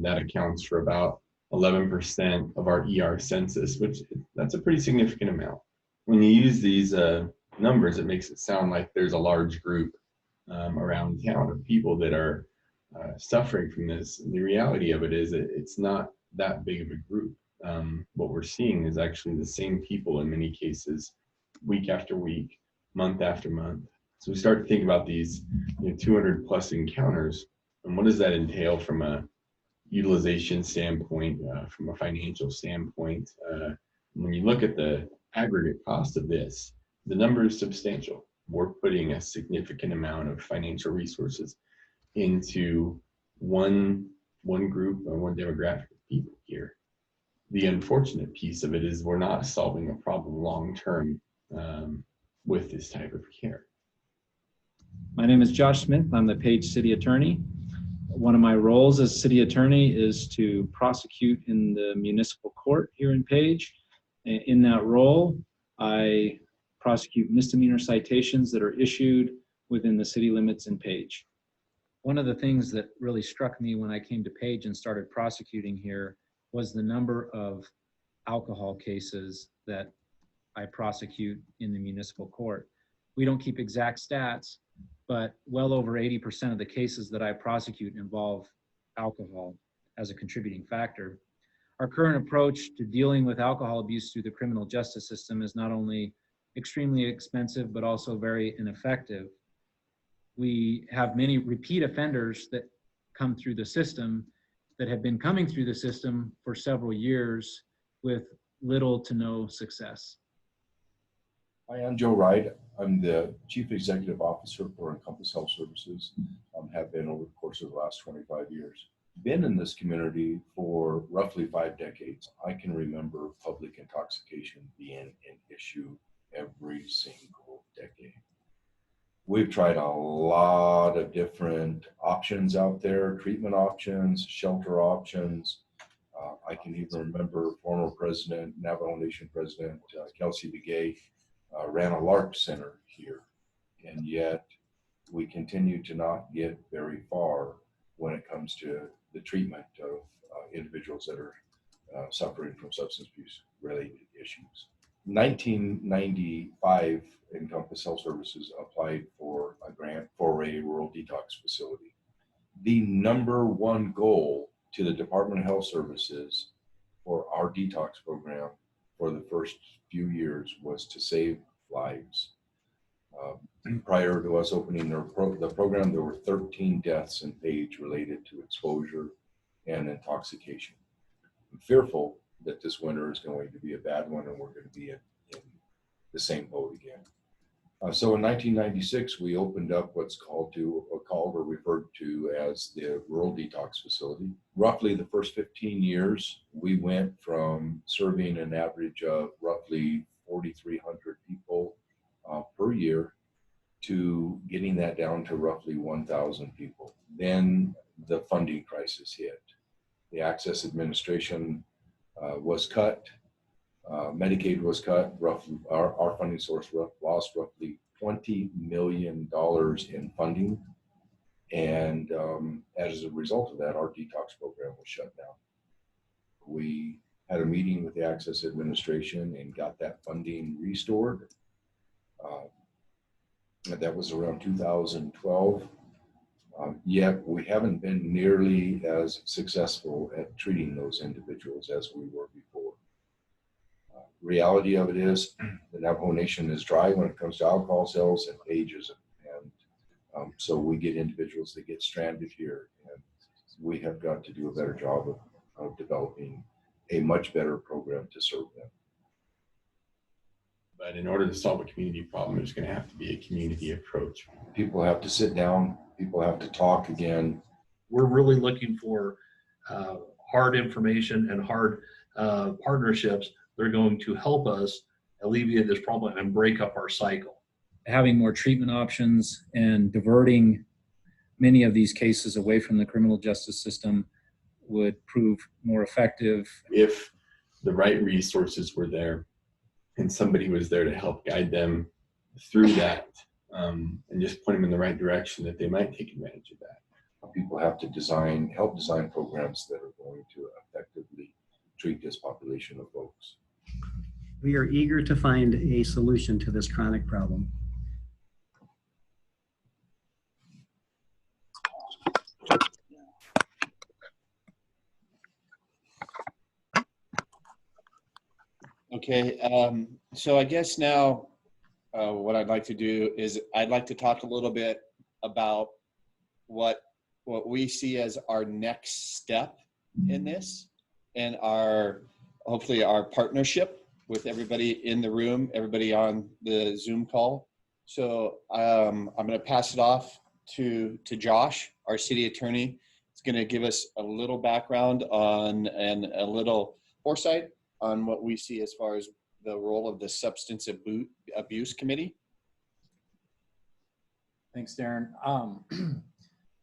That accounts for about 11% of our ER census, which that's a pretty significant amount. When you use these numbers, it makes it sound like there's a large group around town of people that are suffering from this. And the reality of it is it's not that big of a group. What we're seeing is actually the same people in many cases, week after week, month after month. So we start to think about these 200 plus encounters. And what does that entail from a utilization standpoint, from a financial standpoint? When you look at the aggregate cost of this, the number is substantial. We're putting a significant amount of financial resources into one group or one demographic of people here. The unfortunate piece of it is we're not solving a problem long-term with this type of care. My name is Josh Smith. I'm the Page City Attorney. One of my roles as City Attorney is to prosecute in the municipal court here in Page. In that role, I prosecute misdemeanor citations that are issued within the city limits in Page. One of the things that really struck me when I came to Page and started prosecuting here was the number of alcohol cases that I prosecute in the municipal court. We don't keep exact stats, but well over 80% of the cases that I prosecute involve alcohol as a contributing factor. Our current approach to dealing with alcohol abuse through the criminal justice system is not only extremely expensive, but also very ineffective. We have many repeat offenders that come through the system that have been coming through the system for several years with little to no success. Hi, I'm Joe Wright. I'm the Chief Executive Officer for Encompass Health Services. Have been over the course of the last 25 years. Been in this community for roughly 5 decades. I can remember public intoxication being an issue every single decade. We've tried a lot of different options out there, treatment options, shelter options. I can even remember former President, Navajo Nation President Kelsey Begay ran a LARC center here, and yet we continue to not get very far when it comes to the treatment of individuals that are suffering from substance abuse related issues. 1995, Encompass Health Services applied for a grant for a rural detox facility. The #1 goal to the Department of Health Services for our detox program for the first few years was to save lives. Prior to us opening the program, there were 13 deaths in Page related to exposure and intoxication. I'm fearful that this winter is going to be a bad one and we're going to be in the same boat again. So in 1996, we opened up what's called or referred to as the Rural Detox Facility. Roughly the first 15 years, we went from serving an average of roughly 4,300 people per year to getting that down to roughly 1,000 people. Then the funding crisis hit. The Access Administration was cut. Medicaid was cut. Roughly, our funding source lost roughly $20 million in funding. And as a result of that, our detox program was shut down. We had a meeting with the Access Administration and got that funding restored. That was around 2012. Yet we haven't been nearly as successful at treating those individuals as we were before. Reality of it is the Navajo Nation is dry when it comes to alcohol sales and ageism. And so we get individuals that get stranded here, and we have got to do a better job of developing a much better program to serve them. But in order to solve a community problem, there's going to have to be a community approach. People have to sit down. People have to talk again. We're really looking for hard information and hard partnerships that are going to help us alleviate this problem and break up our cycle. Having more treatment options and diverting many of these cases away from the criminal justice system would prove more effective. If the right resources were there and somebody was there to help guide them through that and just point them in the right direction, that they might take advantage of that. People have to help design programs that are going to effectively treat this population of folks. We are eager to find a solution to this chronic problem. Okay, so I guess now what I'd like to do is I'd like to talk a little bit about what we see as our next step in this, and hopefully our partnership with everybody in the room, everybody on the Zoom call. So I'm going to pass it off to Josh, our city attorney. It's going to give us a little background on and a little foresight on what we see as far as the role of the Substance Abuse Committee. Thanks, Darren.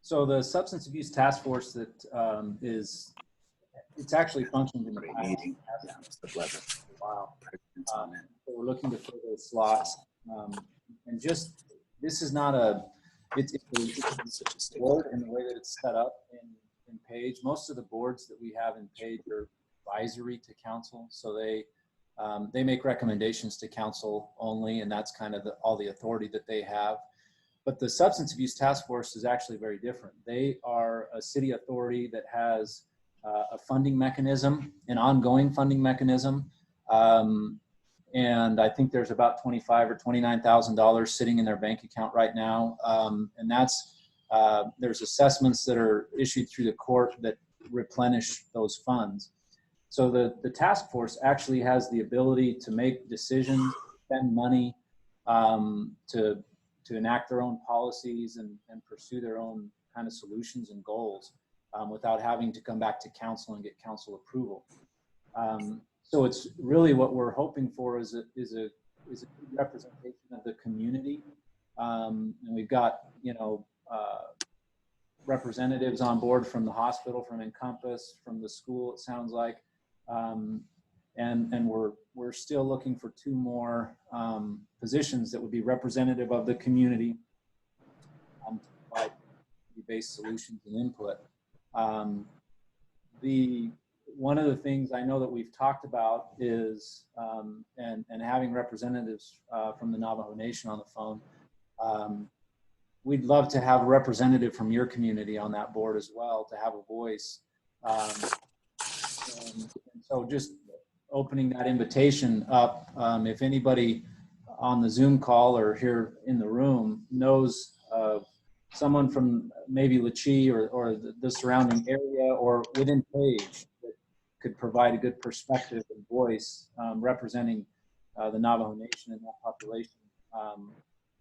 So the Substance Abuse Task Force that it's actually functioned in the past. Wow. So we're looking to fill those slots. And just, this is not it's a board in the way that it's set up in Page. Most of the boards that we have in Page are advisory to council. So they make recommendations to council only, and that's kind of all the authority that they have. But the Substance Abuse Task Force is actually very different. They are a city authority that has a funding mechanism, an ongoing funding mechanism. And I think there's about $25,000 or $29,000 sitting in their bank account right now. And that's, there's assessments that are issued through the court that replenish those funds. So the task force actually has the ability to make decisions, spend money, to enact their own policies and pursue their own kind of solutions and goals without having to come back to council and get council approval. So it's really what we're hoping for is a representation of the community. And we've got, representatives on board from the hospital, from Encompass, from the school, it sounds like. And we're still looking for 2 more positions that would be representative of the community to provide based solutions and input. One of the things I know that we've talked about is, and having representatives from the Navajo Nation on the phone, we'd love to have a representative from your community on that board as well, to have a voice. And so just opening that invitation up, if anybody on the Zoom call or here in the room knows of someone from maybe Lachee or the surrounding area or within Page that could provide a good perspective and voice representing the Navajo Nation and that population,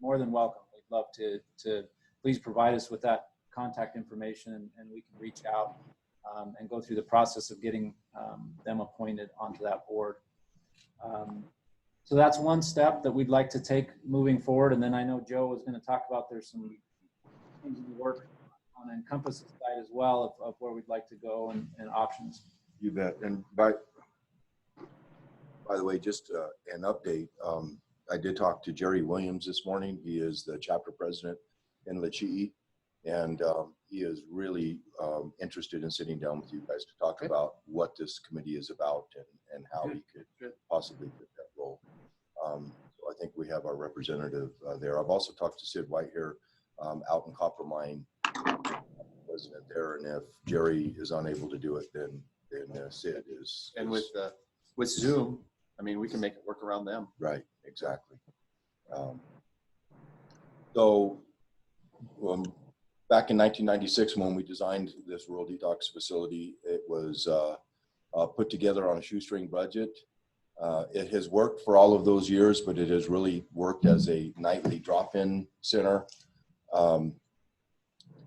more than welcome. We'd love to please provide us with that contact information and we can reach out and go through the process of getting them appointed onto that board. So that's one step that we'd like to take moving forward. And then I know Joe was going to talk about there's some things in the work on Encompass side as well of where we'd like to go and options. You bet. And by the way, just an update. I did talk to Jerry Williams this morning. He is the chapter president in Lachee, and he is really interested in sitting down with you guys to talk about what this committee is about and how he could possibly fit that role. So I think we have our representative there. I've also talked to Sid Whitehair out in Coppermine, president there, and if Jerry is unable to do it, then Sid is. And with Zoom, I mean, we can make it work around them. Right, exactly. So back in 1996, when we designed this rural detox facility, it was put together on a shoestring budget. It has worked for all of those years, but it has really worked as a nightly drop-in center.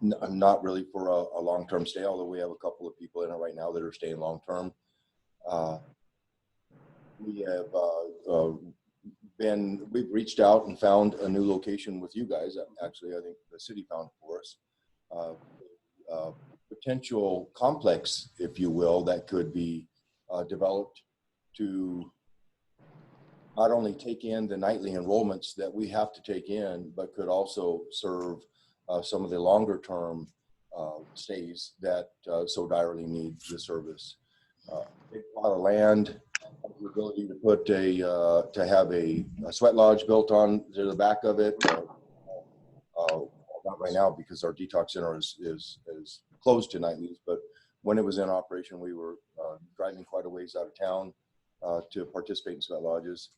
Not really for a long-term stay, although we have a couple of people in it right now that are staying long-term. We have we've reached out and found a new location with you guys. Actually, I think the city found it for us. Potential complex, if you will, that could be developed to not only take in the nightly enrollments that we have to take in, but could also serve some of the longer term stays that so direly need the service. A lot of land, the ability to put to have a sweat lodge built on to the back of it. Not right now because our detox center is closed to nightlies, but when it was in operation, we were driving quite a ways out of town to participate in sweat lodges.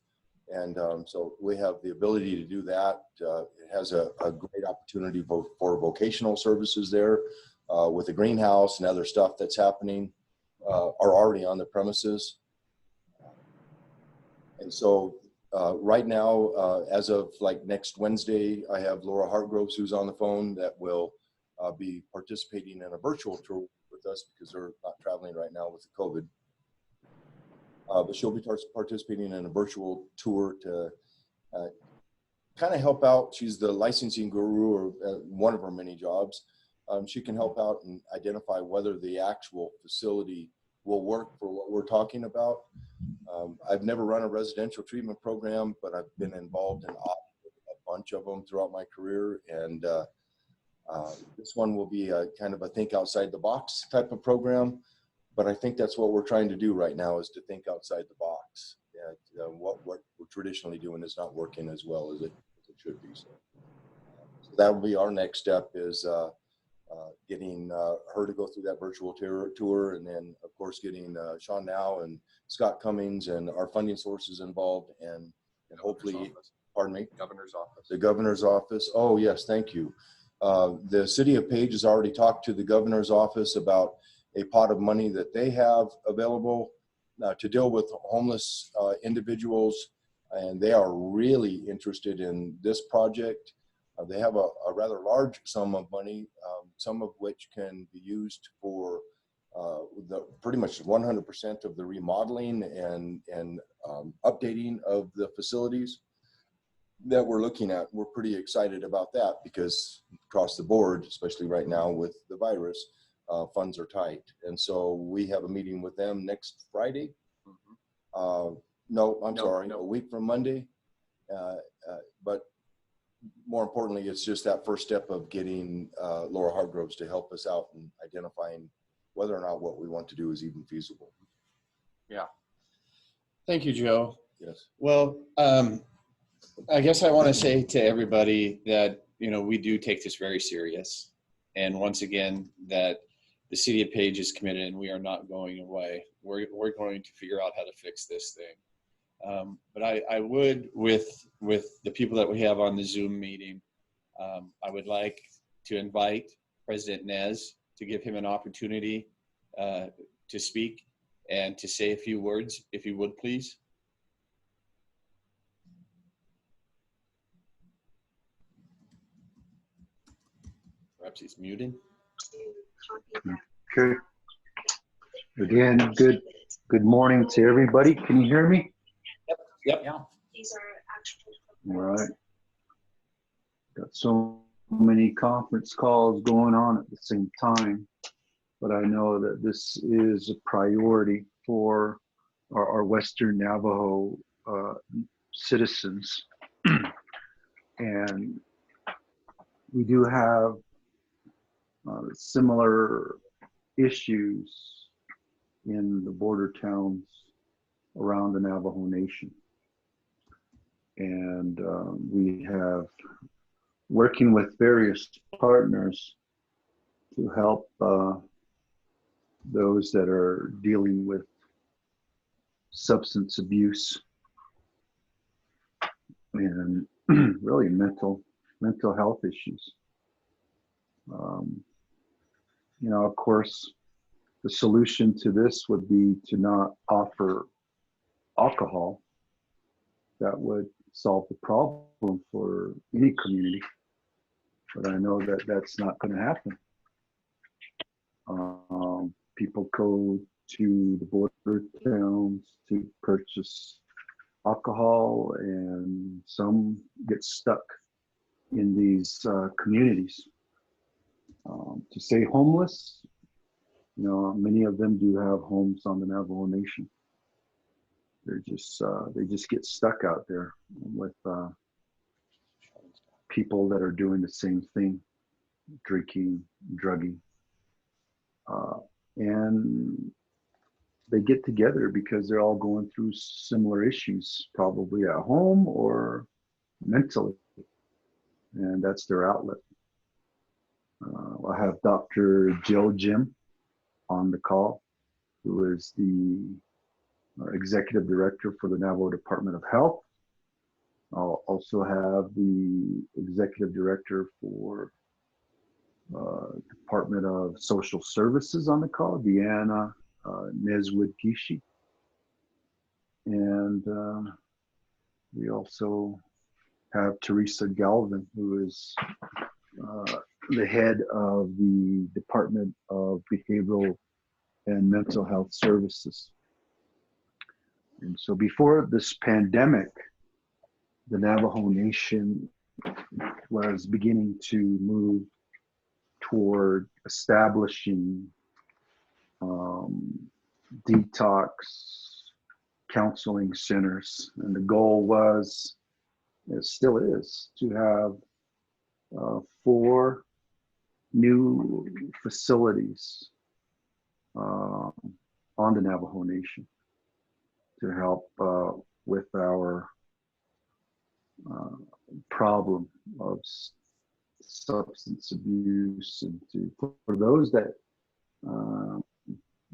And so we have the ability to do that. It has a great opportunity for vocational services there with the greenhouse and other stuff that's happening are already on the premises. And so right now, as of like next Wednesday, I have Laura Hartgroves who's on the phone that will be participating in a virtual tour with us because they're not traveling right now with the COVID. But she'll be participating in a virtual tour to kind of help out. She's the licensing guru, or one of her many jobs. She can help out and identify whether the actual facility will work for what we're talking about. I've never run a residential treatment program, but I've been involved in a bunch of them throughout my career. And this one will be a kind of a think outside the box type of program. But I think that's what we're trying to do right now, is to think outside the box. What we're traditionally doing is not working as well as it should be. So that will be our next step, is getting her to go through that virtual tour, and then of course getting Sean Now and Scott Cummings and our funding sources involved, and hopefully, pardon me? Governor's office. The governor's office. Oh yes, thank you. The city of Page has already talked to the governor's office about a pot of money that they have available to deal with homeless individuals, and they are really interested in this project. They have a rather large sum of money, some of which can be used for pretty much 100% of the remodeling and updating of the facilities that we're looking at. We're pretty excited about that because across the board, especially right now with the virus, funds are tight. And so we have a meeting with them next Friday. A week from Monday. But more importantly, it's just that first step of getting Laura Hartgroves to help us out in identifying whether or not what we want to do is even feasible. Yeah. Thank you, Joe. Yes. Well, I guess I want to say to everybody that, we do take this very serious. And once again, that the city of Page is committed, and we are not going away. We're going to figure out how to fix this thing. But I would, with the people that we have on the Zoom meeting, I would like to invite President Nez to give him an opportunity to speak and to say a few words, if you would, please. Perhaps he's muted. Okay. Again, good morning to everybody. Can you hear me? Yep. Yeah. All right. Got so many conference calls going on at the same time, but I know that this is a priority for our Western Navajo citizens. And we do have similar issues in the border towns around the Navajo Nation. And we have working with various partners to help those that are dealing with substance abuse and really mental health issues. Of course, the solution to this would be to not offer alcohol. That would solve the problem for any community, but I know that that's not going to happen. People go to the border towns to purchase alcohol, and some get stuck in these communities. To say homeless, many of them do have homes on the Navajo Nation. They just get stuck out there with people that are doing the same thing, drinking, drugging, and they get together because they're all going through similar issues, probably at home or mentally, and that's their outlet. I have Dr. Jill Jim on the call, who is the Executive Director for the Navajo Department of Health. I'll also have the executive director for Department of Social Services on the call, Deanna Neswood-Gishi. And we also have Teresa Galvin, who is the head of the Department of Behavioral and Mental Health Services. And so before this pandemic, the Navajo Nation was beginning to move toward establishing detox counseling centers. And the goal was, it still is, to have 4 new facilities on the Navajo Nation to help with our problem of substance abuse, and for those that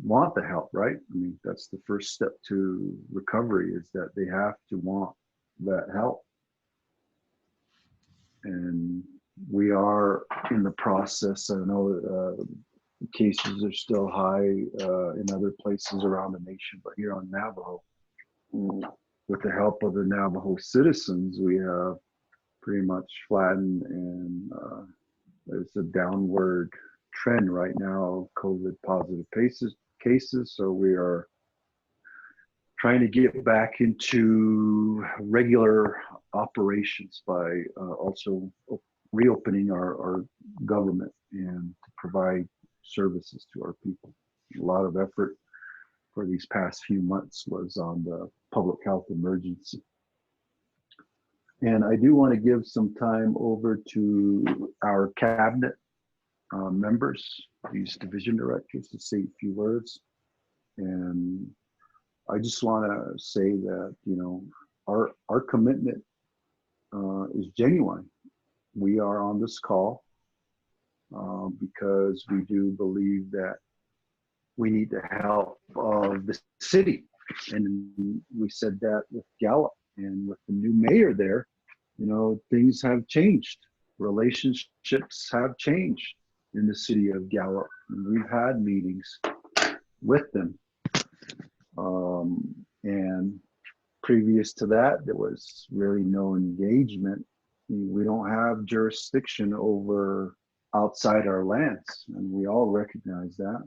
want the help, right? I mean, that's the first step to recovery, is that they have to want that help. And we are in the process. I know cases are still high in other places around the nation, but here on Navajo, with the help of the Navajo citizens, we have pretty much flattened, and there's a downward trend right now of COVID positive cases. So we are trying to get back into regular operations by also reopening our government and to provide services to our people. A lot of effort for these past few months was on the public health emergency. And I do want to give some time over to our cabinet members, these division directors, to say a few words. And I just want to say that, you know, our commitment is genuine. We are on this call because we do believe that we need the help of the city. And we said that with Gallup, and with the new mayor there, you know, things have changed. Relationships have changed in the city of Gallup. And we've had meetings with them. And previous to that, there was really no engagement. We don't have jurisdiction over outside our lands, and we all recognize that.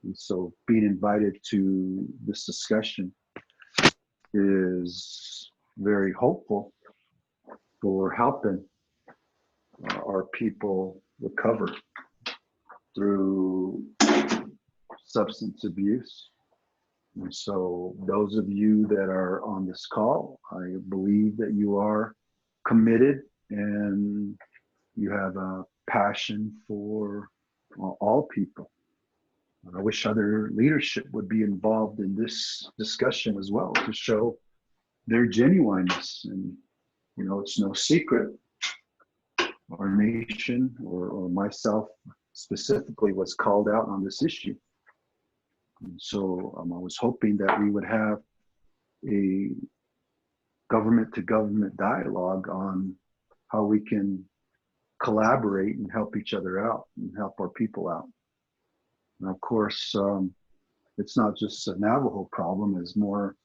And so being invited to this discussion is very hopeful for helping our people recover through substance abuse. And so those of you that are on this call, I believe that you are committed and you have a passion for all people. I wish other leadership would be involved in this discussion as well, to show their genuineness. And, you know, it's no secret, our nation or myself specifically was called out on this issue. And so I was hoping that we would have a government-to-government dialogue on how we can collaborate and help each other out and help our people out. And of course, it's not just a Navajo problem, it's more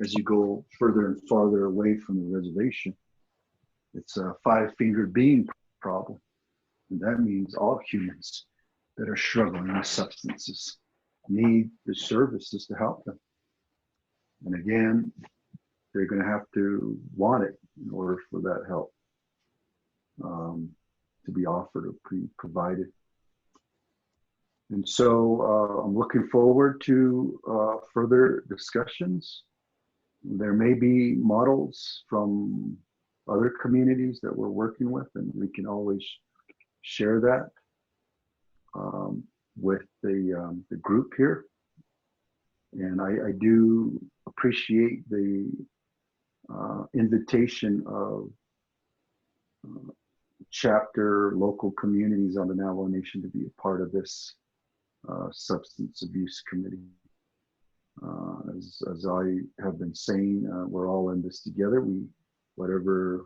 as you go further and farther away from the reservation. It's a 5-fingered being problem. And that means all humans that are struggling with substances need the services to help them. And again, they're going to have to want it in order for that help to be offered or provided. And so I'm looking forward to further discussions. There may be models from other communities that we're working with, and we can always share that with the group here. And I do appreciate the invitation of chapter local communities on the Navajo Nation to be a part of this substance abuse committee. As I have been saying, we're all in this together. whatever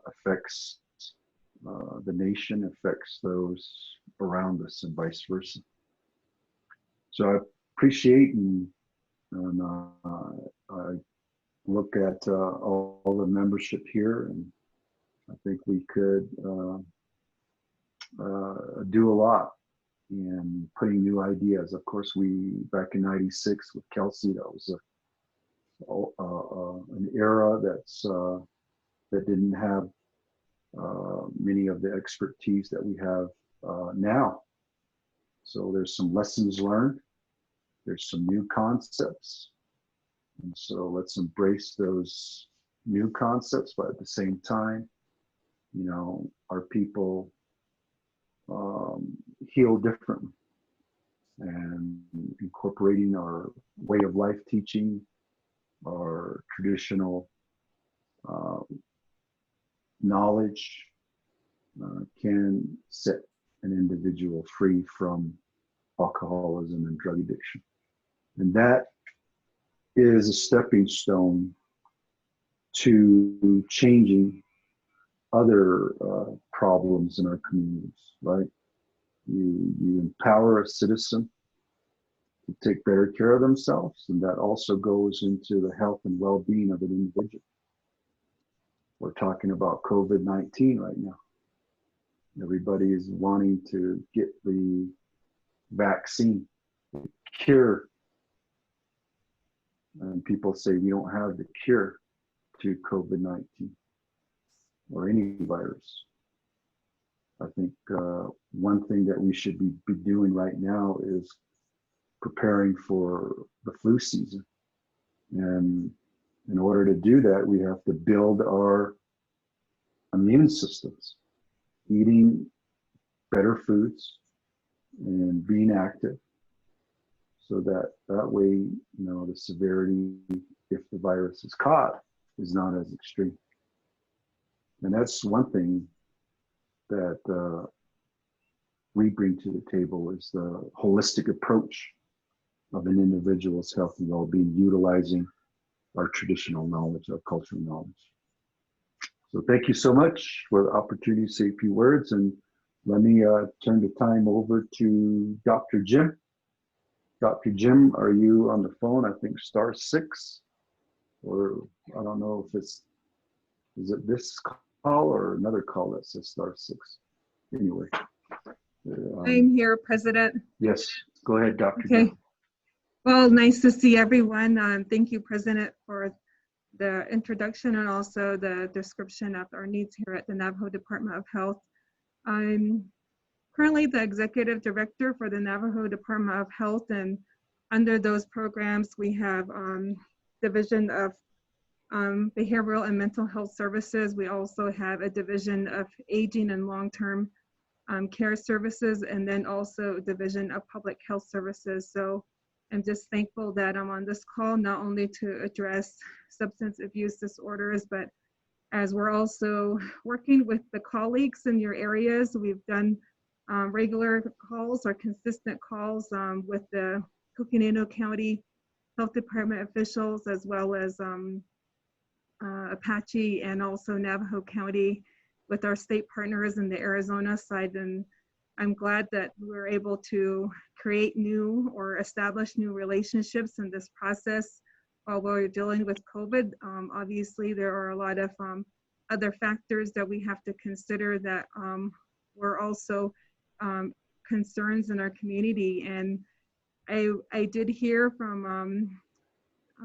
affects the nation affects those around us and vice versa. So I appreciate and I look at all the membership here, and I think we could do a lot in putting new ideas. Of course, back in '96 with Kelsey, that was an era that didn't have many of the expertise that we have now. So there's some lessons learned. There's some new concepts. And so let's embrace those new concepts, but at the same time, our people heal differently, and incorporating our way of life teaching, our traditional knowledge can set an individual free from alcoholism and drug addiction. And that is a stepping stone to changing other problems in our communities, right? You empower a citizen to take better care of themselves, and that also goes into the health and well-being of an individual. We're talking about COVID-19 right now. Everybody is wanting to get the vaccine, the cure. And people say we don't have the cure to COVID-19 or any virus. I think one thing that we should be doing right now is preparing for the flu season. And in order to do that, we have to build our immune systems, eating better foods and being active, so that way, the severity, if the virus is caught, is not as extreme. And that's one thing that we bring to the table, is the holistic approach of an individual's health and well-being, utilizing our traditional knowledge, our cultural knowledge. So thank you so much for the opportunity to say a few words, and let me turn the time over to Dr. Jim. Dr. Jim, are you on the phone? I think *6, or I don't know if is it this call or another call that says *6? Anyway. I'm here, President. Yes, go ahead, Dr. Okay. Jim. Well, nice to see everyone. Thank you, President, for the introduction and also the description of our needs here at the Navajo Department of Health. I'm currently the Executive Director for the Navajo Department of Health, and under those programs, we have Division of Behavioral and Mental Health Services. We also have a Division of Aging and Long-Term Care Services, and then also Division of Public Health Services. So I'm just thankful that I'm on this call, not only to address substance abuse disorders, but as we're also working with the colleagues in your areas. We've done regular calls or consistent calls with the Coconino County Health Department officials, as well as Apache and also Navajo County with our state partners in the Arizona side. And I'm glad that we're able to create new or establish new relationships in this process while we're dealing with COVID. Obviously, there are a lot of other factors that we have to consider that were also concerns in our community. And I did hear from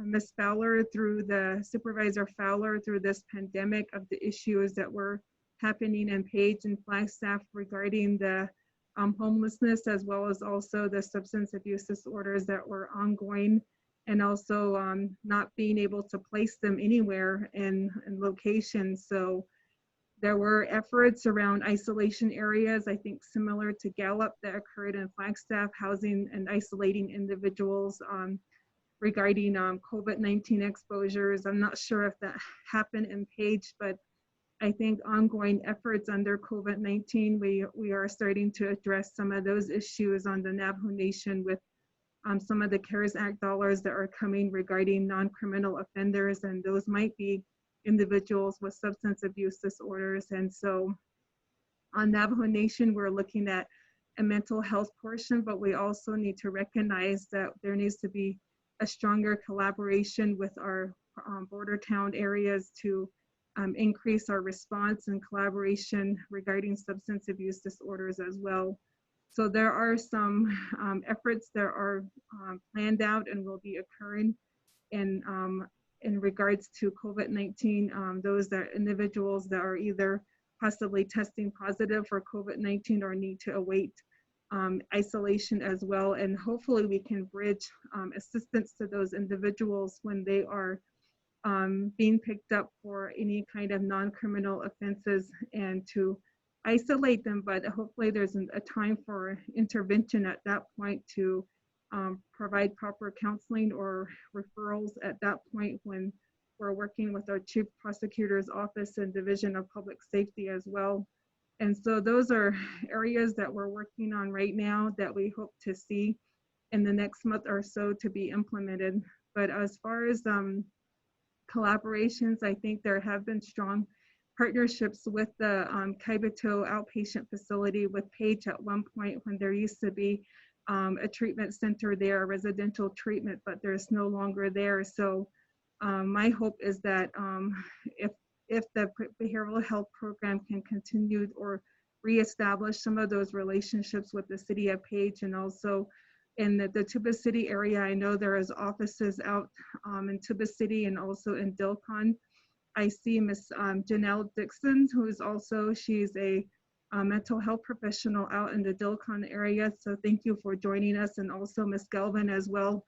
Ms. Fowler, through the Supervisor Fowler, through this pandemic, of the issues that were happening in Page and Flagstaff regarding the homelessness, as well as also the substance abuse disorders that were ongoing, and also not being able to place them anywhere in locations. So there were efforts around isolation areas, I think similar to Gallup, that occurred in Flagstaff, housing and isolating individuals regarding COVID-19 exposures. I'm not sure if that happened in Page, but I think ongoing efforts under COVID-19, we are starting to address some of those issues on the Navajo Nation with some of the CARES Act dollars that are coming regarding non-criminal offenders, and those might be individuals with substance abuse disorders. And so on Navajo Nation, we're looking at a mental health portion, but we also need to recognize that there needs to be a stronger collaboration with our border town areas to increase our response and collaboration regarding substance abuse disorders as well. So there are some efforts that are planned out and will be occurring in regards to COVID-19, those that individuals that are either possibly testing positive for COVID-19 or need to await isolation as well. And hopefully we can bridge assistance to those individuals when they are being picked up for any kind of non-criminal offenses and to isolate them, but hopefully there's a time for intervention at that point to provide proper counseling or referrals at that point when we're working with our Chief Prosecutor's Office and Division of Public Safety as well. And so those are areas that we're working on right now that we hope to see in the next month or so to be implemented. But as far as collaborations, I think there have been strong partnerships with the Kaibito outpatient facility with Page at one point when there used to be a treatment center there, a residential treatment, but there's no longer there. So my hope is that if the behavioral health program can continue or reestablish some of those relationships with the city of Page and also in the Tuba City area, I know there is offices out in Tuba City and also in Dilcon. I see Miss Janelle Dixon, who is also, she's a mental health professional out in the Dilcon area. So thank you for joining us, and also Miss Galvin as well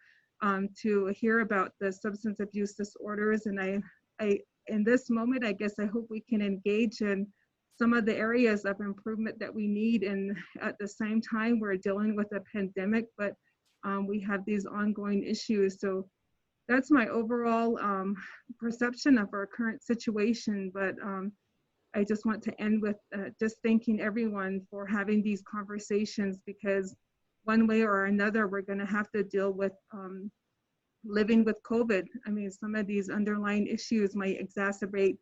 to hear about the substance abuse disorders. And I in this moment, I guess I hope we can engage in some of the areas of improvement that we need. And at the same time, we're dealing with a pandemic, but we have these ongoing issues. So that's my overall perception of our current situation. But I just want to end with just thanking everyone for having these conversations, because one way or another, we're going to have to deal with living with COVID. I mean, some of these underlying issues might exacerbate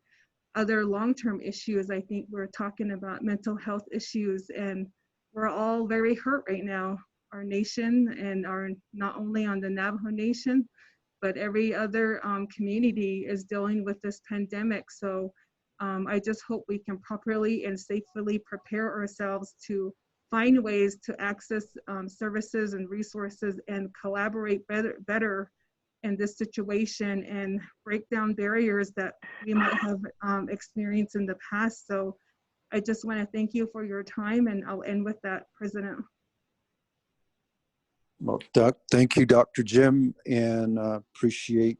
other long-term issues. I think we're talking about mental health issues, and we're all very hurt right now. Our nation, and our not only on the Navajo Nation, but every other community is dealing with this pandemic. So I just hope we can properly and safely prepare ourselves to find ways to access services and resources and collaborate better in this situation and break down barriers that we might have experienced in the past. So I just want to thank you for your time, and I'll end with that, President. Well, thank you, Dr. Jim, and appreciate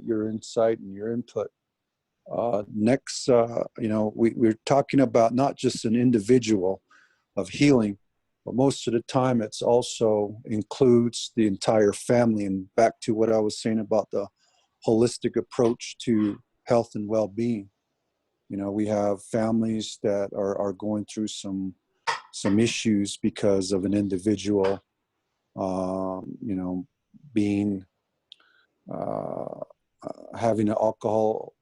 your insight and your input. Next, we're talking about not just an individual of healing, but most of the time it's also includes the entire family. And back to what I was saying about the holistic approach to health and well-being. We have families that are going through some issues because of an individual, being having an alcohol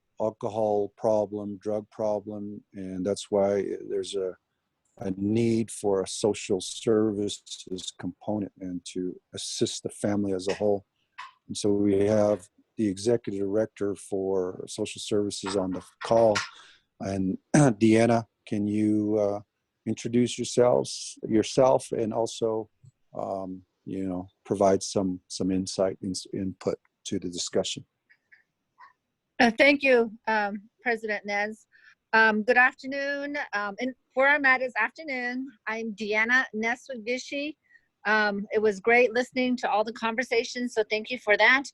problem, drug problem, and that's why there's a need for a social services component and to assist the family as a whole. And so we have the executive director for social services on the call. And Deanna, can you introduce yourself and also provide some insight and input to the discussion? Thank you, President Nez. Good afternoon, and where I'm at is afternoon. I'm Deanna Neswigishi. It was great listening to all the conversations, so thank you for that.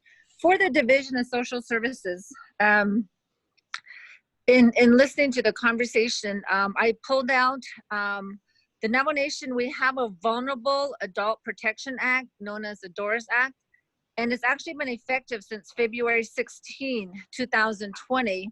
For the Division of Social Services, in listening to the conversation, I pulled out the Navajo Nation. We have a Vulnerable Adult Protection Act known as the DORS Act, and it's actually been effective since February 16, 2020.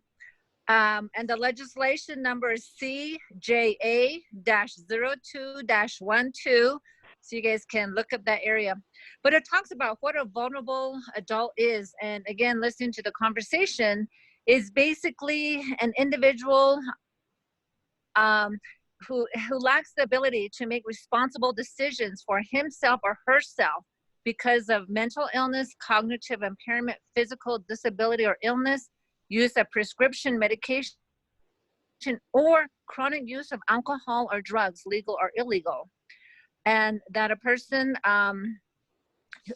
And the legislation number is CJA-02-12, so you guys can look up that area. But it talks about what a vulnerable adult is. And again, listening to the conversation, is basically an individual who lacks the ability to make responsible decisions for himself or herself because of mental illness, cognitive impairment, physical disability or illness, use of prescription medication, or chronic use of alcohol or drugs, legal or illegal. And that a person,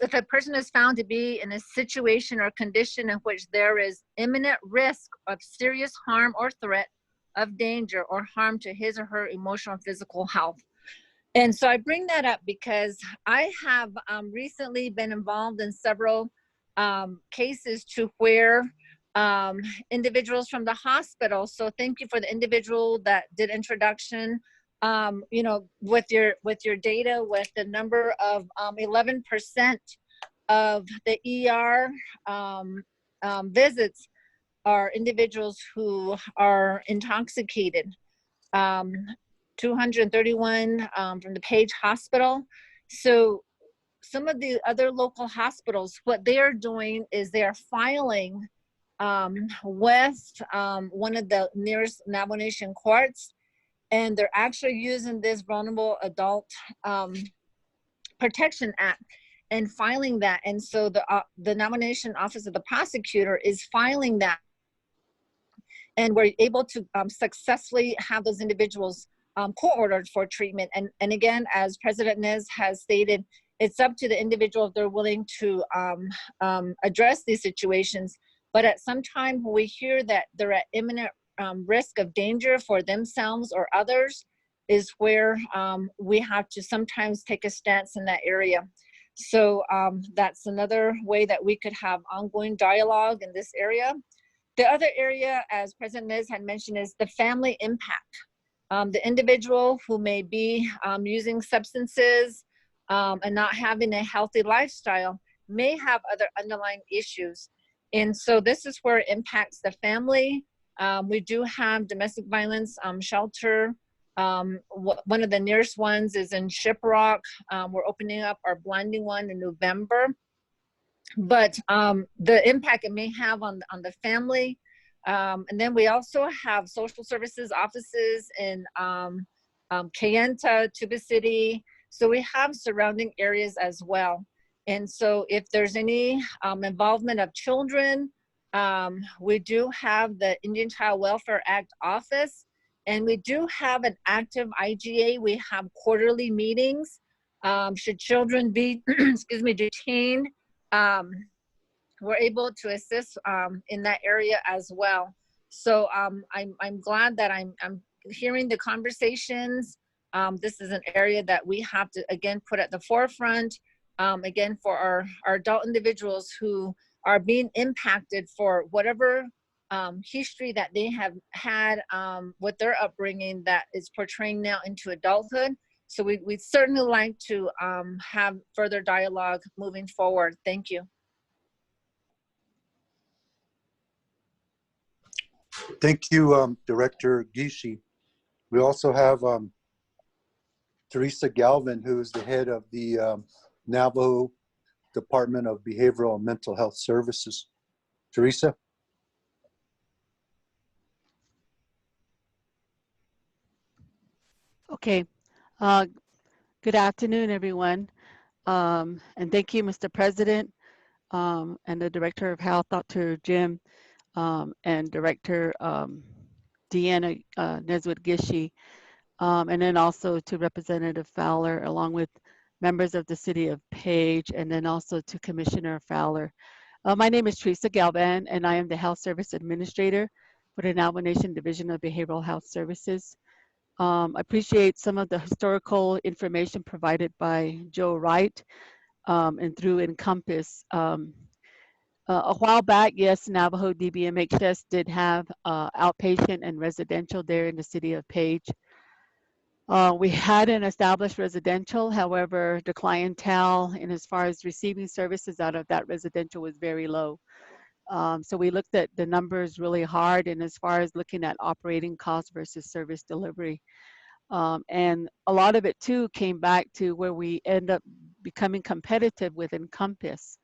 if a person is found to be in a situation or condition in which there is imminent risk of serious harm or threat of danger or harm to his or her emotional and physical health. And so I bring that up because I have recently been involved in several cases to where individuals from the hospital, so thank you for the individual that did introduction, you know, with your data, with the number of 11% of the ER visits are individuals who are intoxicated. 231 from the Page Hospital. So some of the other local hospitals, what they are doing is they are filing with one of the nearest Navajo Nation courts, and they're actually using this Vulnerable Adult Protection Act and filing that. And so the Navajo Nation Office of the Prosecutor is filing that. And we're able to successfully have those individuals court-ordered for treatment. And again, as President Nez has stated, it's up to the individual if they're willing to address these situations. But at some time we hear that they're at imminent risk of danger for themselves or others, is where we have to sometimes take a stance in that area. So that's another way that we could have ongoing dialogue in this area. The other area, as President Nez had mentioned, is the family impact. The individual who may be using substances and not having a healthy lifestyle may have other underlying issues. And so this is where it impacts the family. We do have domestic violence shelter. One of the nearest ones is in Shiprock. We're opening up our blinding one in November. But the impact it may have on the family. And then we also have social services offices in Kayenta, Tuba City. So we have surrounding areas as well. And so if there's any involvement of children, we do have the Indian Child Welfare Act office, and we do have an active IGA. We have quarterly meetings. Should children be, excuse me, detained, we're able to assist in that area as well. So I'm glad that I'm hearing the conversations. This is an area that we have to, again, put at the forefront, again, for our adult individuals who are being impacted for whatever history that they have had with their upbringing that is portraying now into adulthood. So we'd certainly like to have further dialogue moving forward. Thank you. Thank you, Director Gishi. We also have Teresa Galvin, who is the head of the Navajo Department of Behavioral and Mental Health Services. Teresa? Okay. Good afternoon, everyone. And thank you, Mr. President, and the Director of Health, Dr. Jim, and Director Deanna Neswit Gishi, and then also to Representative Fowler, along with members of the City of Page, and then also to Commissioner Fowler. My name is Teresa Galvan, and I am the Health Service Administrator for the Navajo Nation Division of Behavioral Health Services. I appreciate some of the historical information provided by Joe Wright and through Encompass. A while back, yes, Navajo DBMHS did have outpatient and residential there in the City of Page. We had an established residential, however, the clientele and as far as receiving services out of that residential was very low. So we looked at the numbers really hard, and as far as looking at operating costs versus service delivery. And a lot of it too came back to where we end up becoming competitive with Encompass.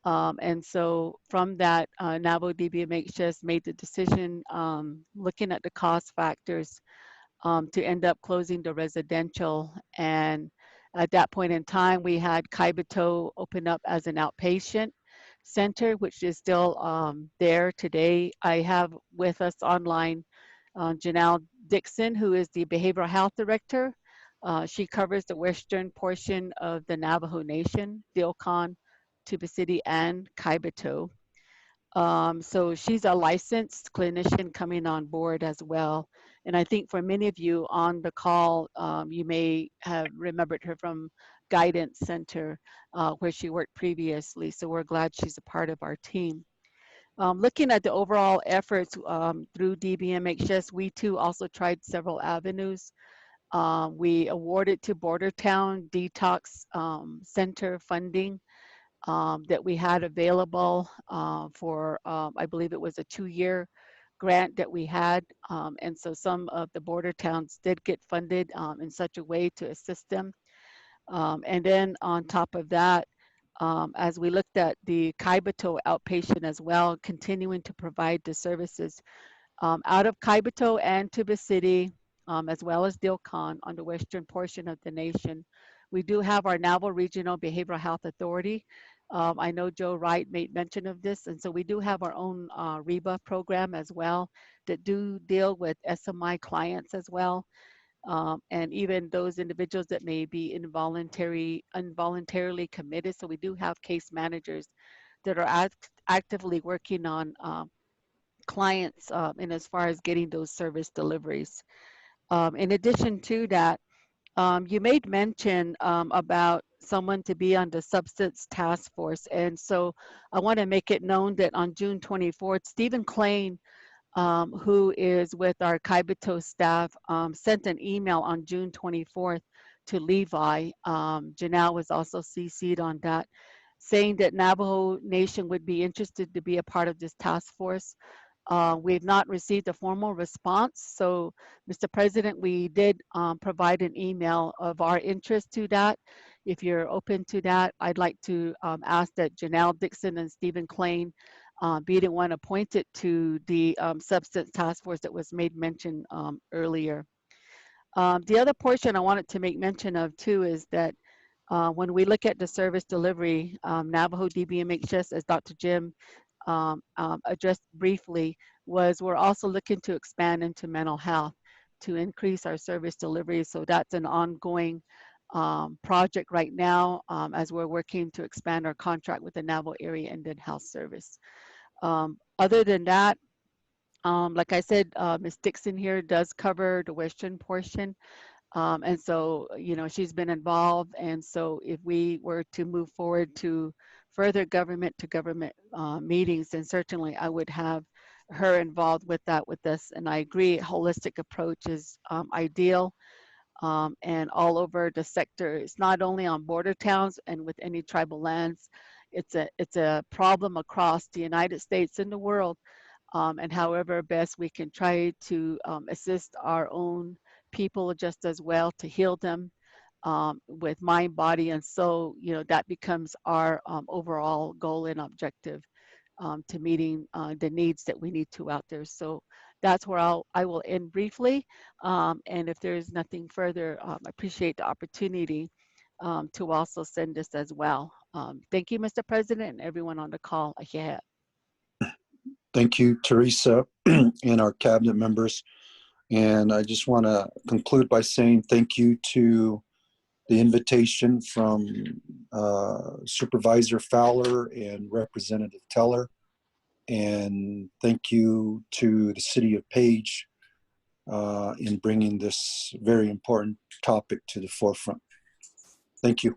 And so from that, Navajo DBMHS made the decision, looking at the cost factors, to end up closing the residential. And at that point in time, we had Kaibito open up as an outpatient center, which is still there today. I have with us online Janelle Dixon, who is the Behavioral Health Director. She covers the western portion of the Navajo Nation, Dilcon, Tuba City, and Kaibito. So she's a licensed clinician coming on board as well. And I think for many of you on the call, you may have remembered her from Guidance Center, where she worked previously. So we're glad she's a part of our team. Looking at the overall efforts through DBMHS, we too also tried several avenues. We awarded to Bordertown Detox Center funding that we had available for, I believe it was a 2-year grant that we had. And so some of the border towns did get funded in such a way to assist them. And then on top of that, as we looked at the Kaibito outpatient as well, continuing to provide the services out of Kaibito and Tuba City, as well as Dilcon on the western portion of the nation. We do have our Navajo Regional Behavioral Health Authority. I know Joe Wright made mention of this, and so we do have our own REBA program as well that do deal with SMI clients as well. And even those individuals that may be involuntarily committed. So we do have case managers that are actively working on clients in as far as getting those service deliveries. In addition to that, you made mention about someone to be on the substance task force. And so I want to make it known that on June 24th, Stephen Klain, who is with our Kaibito staff, sent an email on June 24th to Levi. Janelle was also CC'd on that, saying that Navajo Nation would be interested to be a part of this task force. We've not received a formal response. So, Mr. President, we did provide an email of our interest to that. If you're open to that, I'd like to ask that Janelle Dixon and Stephen Klain be the one appointed to the substance task force that was made mention earlier. The other portion I wanted to make mention of too is that when we look at the service delivery, Navajo DBMHS, as Dr. Jim addressed briefly, was we're also looking to expand into mental health to increase our service delivery. So that's an ongoing project right now as we're working to expand our contract with the Navajo Area Indian Health Service. Other than that, like I said, Ms. Dixon here does cover the western portion. And so, you know, she's been involved. And so if we were to move forward to further government to government meetings, then certainly I would have her involved with that with us. And I agree, a holistic approach is ideal. And all over the sector, it's not only on border towns and with any tribal lands, it's a problem across the United States and the world. And however best we can try to assist our own people just as well to heal them with mind, body, and soul, you know, that becomes our overall goal and objective to meeting the needs that we need to out there. So that's where I will end briefly. And if there's nothing further, I appreciate the opportunity to also send this as well. Thank you, Mr. President, and everyone on the call. Thank you, Teresa, and our cabinet members. And I just want to conclude by saying thank you to the invitation from Supervisor Fowler and Representative Teller. And thank you to the City of Page in bringing this very important topic to the forefront. Thank you.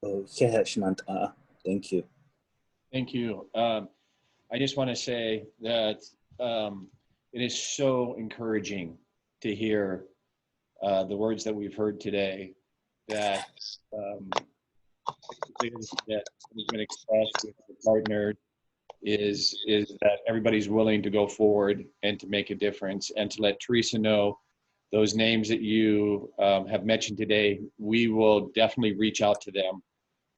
Thank you. Thank you. I just want to say that it is so encouraging to hear the words that we've heard today, that that has been expressed with the partner is that everybody's willing to go forward and to make a difference, and to let Teresa know those names that you have mentioned today. We will definitely reach out to them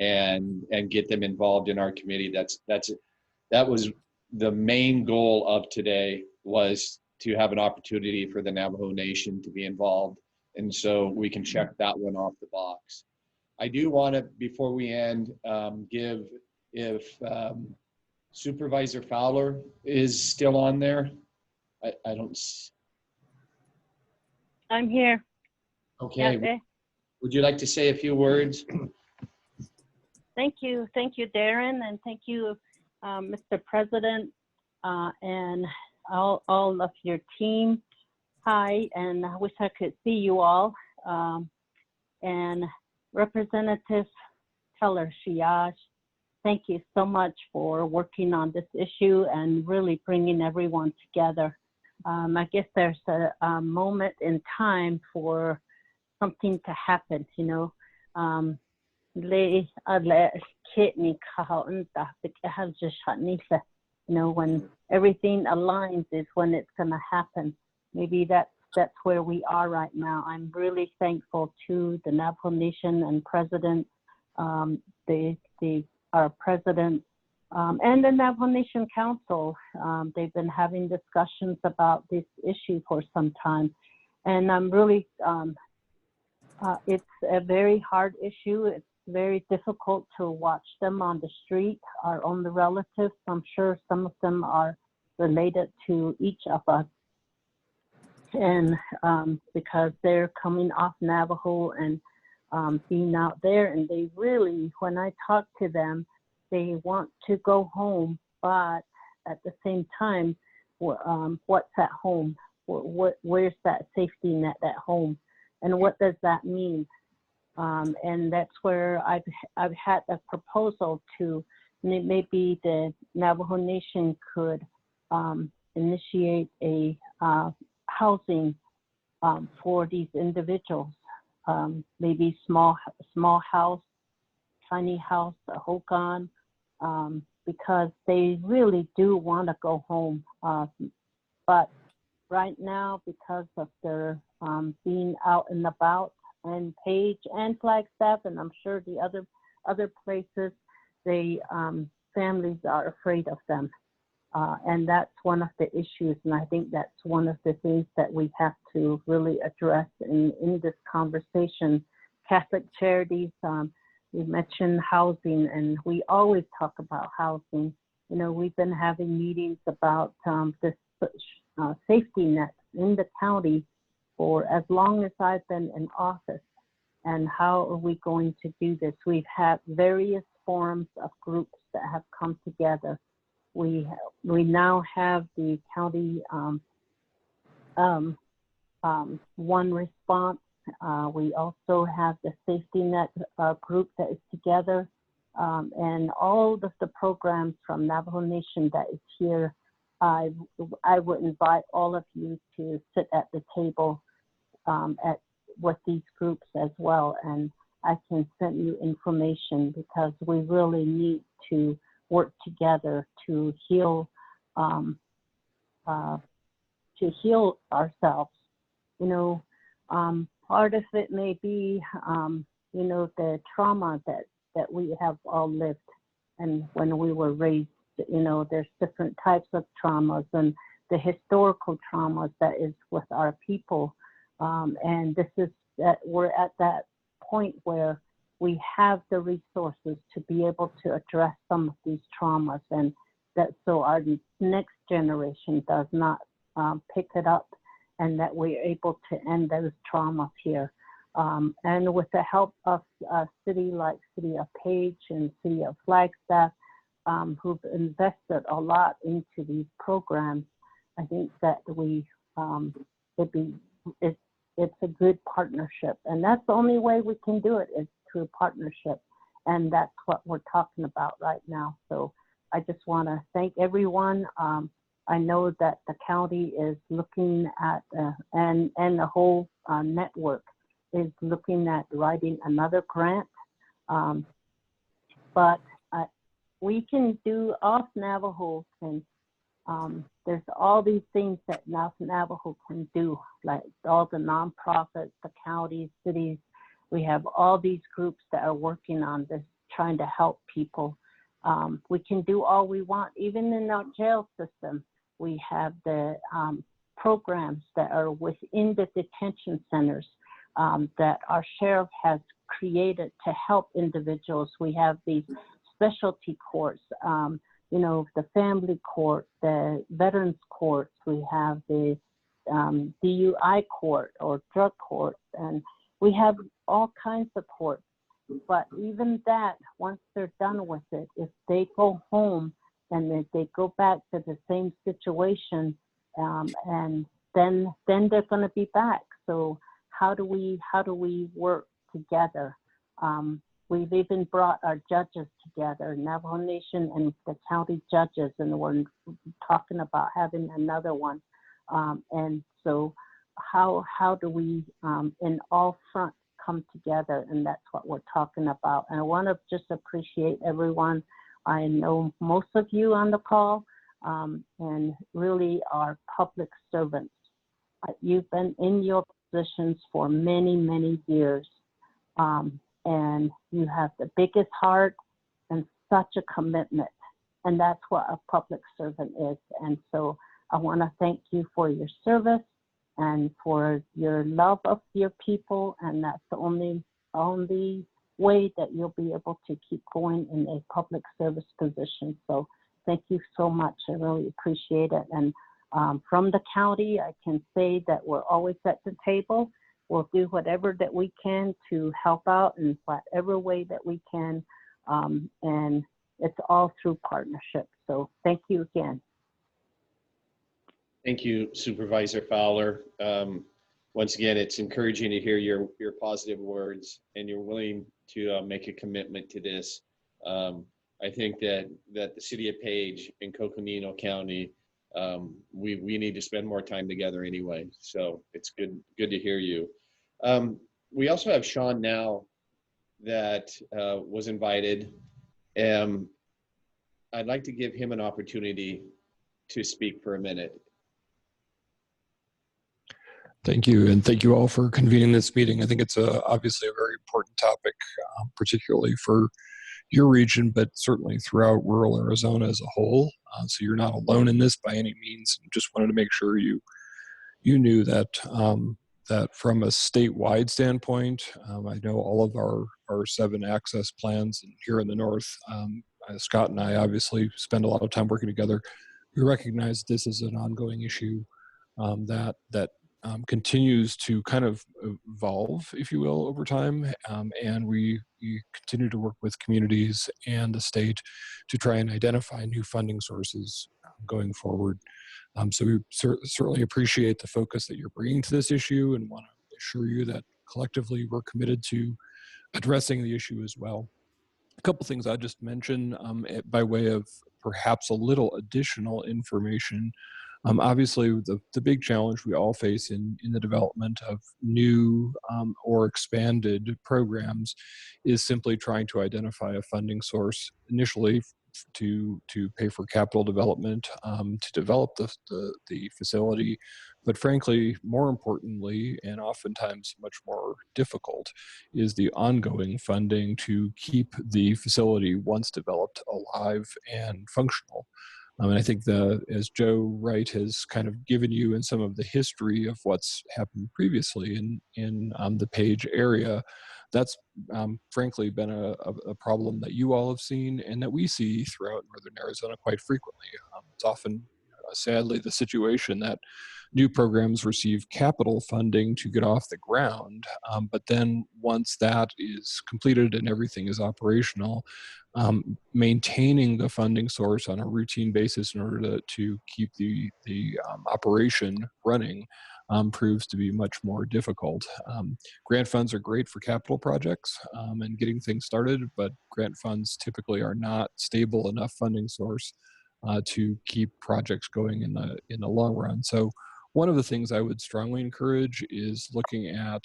and get them involved in our committee. That was the main goal of today, was to have an opportunity for the Navajo Nation to be involved. And so we can check that one off the box. I do want to, before we end, if Supervisor Fowler is still on there. I don't. I'm here. Okay. Yeah, Would you like to say a few words? thank you, Darren, and thank you, Mr. President, and all of your team. Hi, and I wish I could see you all. And Representative Teller Shiaj, thank you so much for working on this issue and really bringing everyone together. I guess there's a moment in time for something to happen, you know. You know, when everything aligns is when it's going to happen. Maybe that's where we are right now. I'm really thankful to the Navajo Nation and President, our President, and the Navajo Nation Council. They've been having discussions about this issue for some time. And I'm really, it's a very hard issue. It's very difficult to watch them on the street, our own relatives. I'm sure some of them are related to each of us. And because they're coming off Navajo and being out there, and they really, when I talk to them, they want to go home, but at the same time, what's at home? Where's that safety net at home? And what does that mean? And that's where I've had a proposal to maybe the Navajo Nation could initiate a housing for these individuals, maybe small house, tiny house, a hogan, because they really do want to go home. But right now, because of their being out and about, and Page and Flagstaff, and I'm sure the other places, they families are afraid of them. And that's one of the issues, and I think that's one of the things that we have to really address in this conversation. Catholic Charities, we mentioned housing, and we always talk about housing. You know, we've been having meetings about this safety net in the county for as long as I've been in office. And how are we going to do this? We've had various forms of groups that have come together. We now have the county one response. We also have the safety net group that is together, and all of the programs from Navajo Nation that is here. I would invite all of you to sit at the table with these groups as well, and I can send you information, because we really need to work together to heal ourselves. You know, part of it may be you know, the trauma that we have all lived, and when we were raised, you know, there's different types of traumas, and the historical traumas that is with our people. And this is that we're at that point where we have the resources to be able to address some of these traumas, and that so our next generation does not pick it up, and that we're able to end those traumas here. And with the help of a city like City of Page and City of Flagstaff, who've invested a lot into these programs, I think that it's a good partnership, and that's the only way we can do it, is through partnership, and that's what we're talking about right now. So I just want to thank everyone. I know that the county is looking at, and the whole network is looking at writing another grant, but we can do off Navajo, and there's all these things that Navajo can do, like all the nonprofits, the counties, cities. We have all these groups that are working on this trying to help people. We can do all we want. Even in our jail system, we have the programs that are within the detention centers that our sheriff has created to help individuals. We have these specialty courts, you know, the family court, the veterans courts. We have the DUI court or drug court, and we have all kinds of courts. But even that, once they're done with it, if they go home and if they go back to the same situation, and then they're going to be back. So how do we work together? We've even brought our judges together, Navajo Nation and the county judges, and we're talking about having another one. And so how do we in all fronts come together? And that's what we're talking about. And I want to just appreciate everyone. I know most of you on the call, and really are public servants. You've been in your positions for many, many years. And you have the biggest heart and such a commitment. And that's what a public servant is. And so I want to thank you for your service and for your love of your people. And that's the only way that you'll be able to keep going in a public service position. So thank you so much. I really appreciate it. And from the county, I can say that we're always at the table. We'll do whatever that we can to help out in whatever way that we can. And it's all through partnership. So thank you again. Thank you, Supervisor Fowler. Once again, it's encouraging to hear your positive words, and you're willing to make a commitment to this. I think that the city of Page and Coconino County, we need to spend more time together anyway. So it's good to hear you. We also have Sean now that was invited. I'd like to give him an opportunity to speak for a minute. Thank you, and thank you all for convening this meeting. I think it's obviously a very important topic, particularly for your region, but certainly throughout rural Arizona as a whole. So you're not alone in this by any means. Just wanted to make sure you knew that that from a statewide standpoint, I know all of our 7 access plans here in the north. Scott and I obviously spend a lot of time working together. We recognize this is an ongoing issue that continues to kind of evolve, if you will, over time. And we continue to work with communities and the state to try and identify new funding sources going forward. So we certainly appreciate the focus that you're bringing to this issue and want to assure you that collectively we're committed to addressing the issue as well. A couple things I'll just mention by way of perhaps a little additional information. Obviously, the big challenge we all face in the development of new or expanded programs is simply trying to identify a funding source initially to pay for capital development, to develop the facility. But frankly, more importantly, and oftentimes much more difficult, is the ongoing funding to keep the facility once developed alive and functional. And I think as Joe Wright has kind of given you in some of the history of what's happened previously in the Page area, that's frankly been a problem that you all have seen and that we see throughout Northern Arizona quite frequently. It's often, sadly, the situation that new programs receive capital funding to get off the ground, but then once that is completed and everything is operational, maintaining the funding source on a routine basis in order to keep the operation running proves to be much more difficult. Grant funds are great for capital projects and getting things started, but grant funds typically are not stable enough funding source to keep projects going in the long run. So one of the things I would strongly encourage is looking at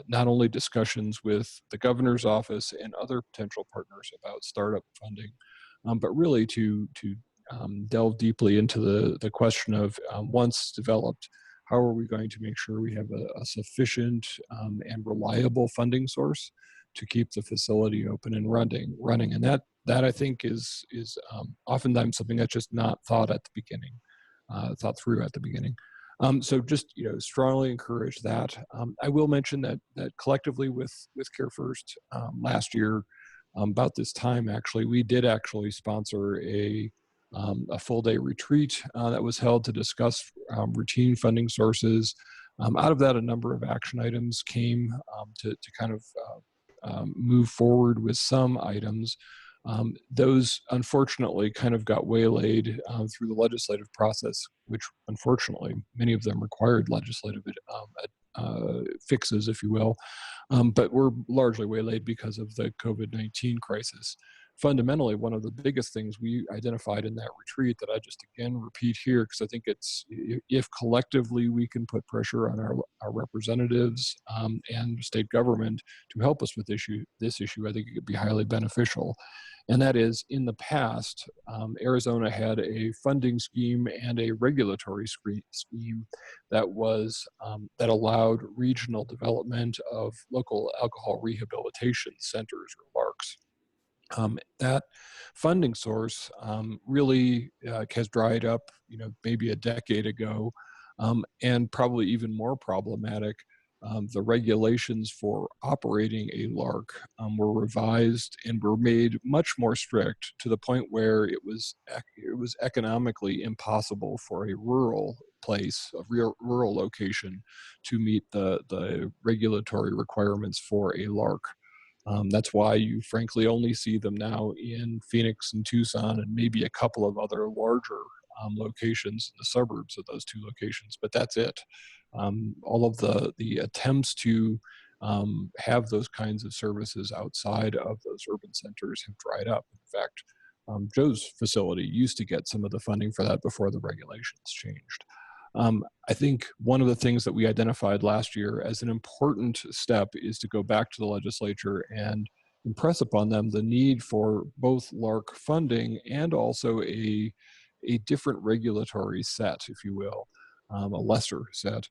not only discussions with the governor's office and other potential partners about startup funding, but really to delve deeply into the question of once developed, how are we going to make sure we have a sufficient and reliable funding source to keep the facility open and running. And that I think is oftentimes something that's just not thought at the beginning, thought through at the beginning. So just, strongly encourage that. I will mention that collectively with Care First last year, about this time, actually, we did actually sponsor a full day retreat that was held to discuss routine funding sources. Out of that, a number of action items came to kind of move forward with some items. Those unfortunately kind of got waylaid through the legislative process, which unfortunately many of them required legislative fixes, if you will, but were largely waylaid because of the COVID-19 crisis. Fundamentally, one of the biggest things we identified in that retreat that I just again repeat here, because I think it's, if collectively we can put pressure on our representatives and state government to help us with this issue, I think it could be highly beneficial. And that is, in the past, Arizona had a funding scheme and a regulatory scheme that was that allowed regional development of local alcohol rehabilitation centers, or LARCs. That funding source really has dried up, maybe a decade ago, and probably even more problematic. The regulations for operating a LARC were revised and were made much more strict, to the point where it was economically impossible for a rural place, a rural location, to meet the regulatory requirements for a LARC. That's why you frankly only see them now in Phoenix and Tucson, and maybe a couple of other larger locations in the suburbs of those two locations, but that's it. All of the attempts to have those kinds of services outside of those urban centers have dried up. In fact, Joe's facility used to get some of the funding for that before the regulations changed. I think one of the things that we identified last year as an important step is to go back to the legislature and impress upon them the need for both LARC funding and also a different regulatory set, if you will, a lesser set,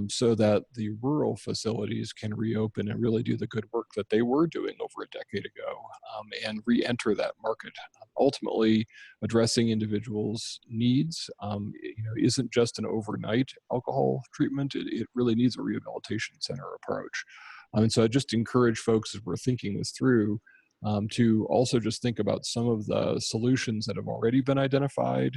so that the rural facilities can reopen and really do the good work that they were doing over a decade ago, and re-enter that market. Ultimately, addressing individuals' needs isn't just an overnight alcohol treatment. It really needs a rehabilitation center approach. And so I just encourage folks, as we're thinking this through, to also just think about some of the solutions that have already been identified,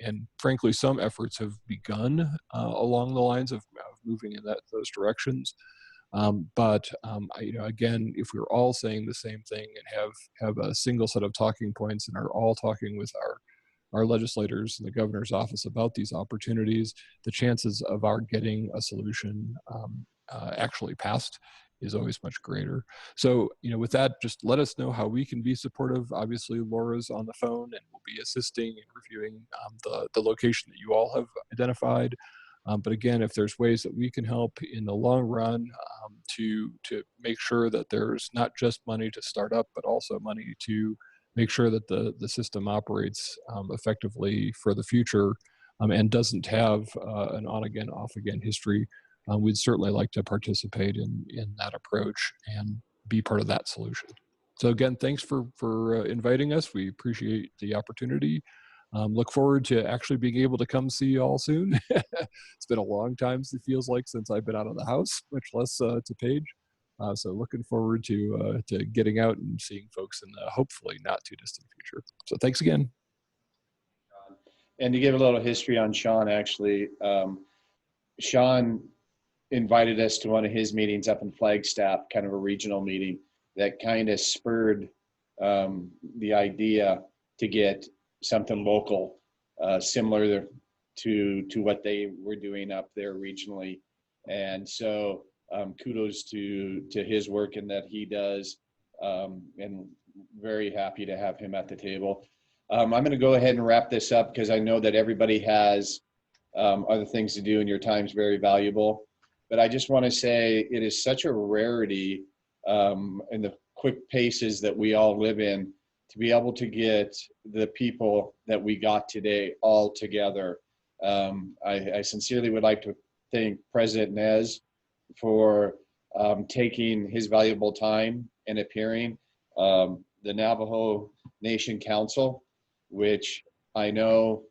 and frankly, some efforts have begun along the lines of moving in those directions. But again, if we're all saying the same thing and have a single set of talking points and are all talking with our legislators and the governor's office about these opportunities, the chances of our getting a solution actually passed is always much greater. So, with that, just let us know how we can be supportive. Obviously, Laura's on the phone and will be assisting and reviewing the location that you all have identified. But again, if there's ways that we can help in the long run to make sure that there's not just money to start up, but also money to make sure that the system operates effectively for the future, and doesn't have an on-again, off-again history, we'd certainly like to participate in that approach and be part of that solution. So again, thanks for inviting us. We appreciate the opportunity. Look forward to actually being able to come see you all soon. It's been a long time, it feels like, since I've been out of the house, much less to Page. So looking forward to getting out and seeing folks in the hopefully not too distant future. So thanks again. And to give a little history on Sean, actually, Sean invited us to one of his meetings up in Flagstaff, kind of a regional meeting that kind of spurred the idea to get something local, similar to what they were doing up there regionally. And so kudos to his work and that he does, and very happy to have him at the table. I'm going to go ahead and wrap this up because I know that everybody has other things to do and your time's very valuable. But I just want to say it is such a rarity in the quick paces that we all live in to be able to get the people that we got today all together. I sincerely would like to thank President Nez for taking his valuable time and appearing. The Navajo Nation Council, which I know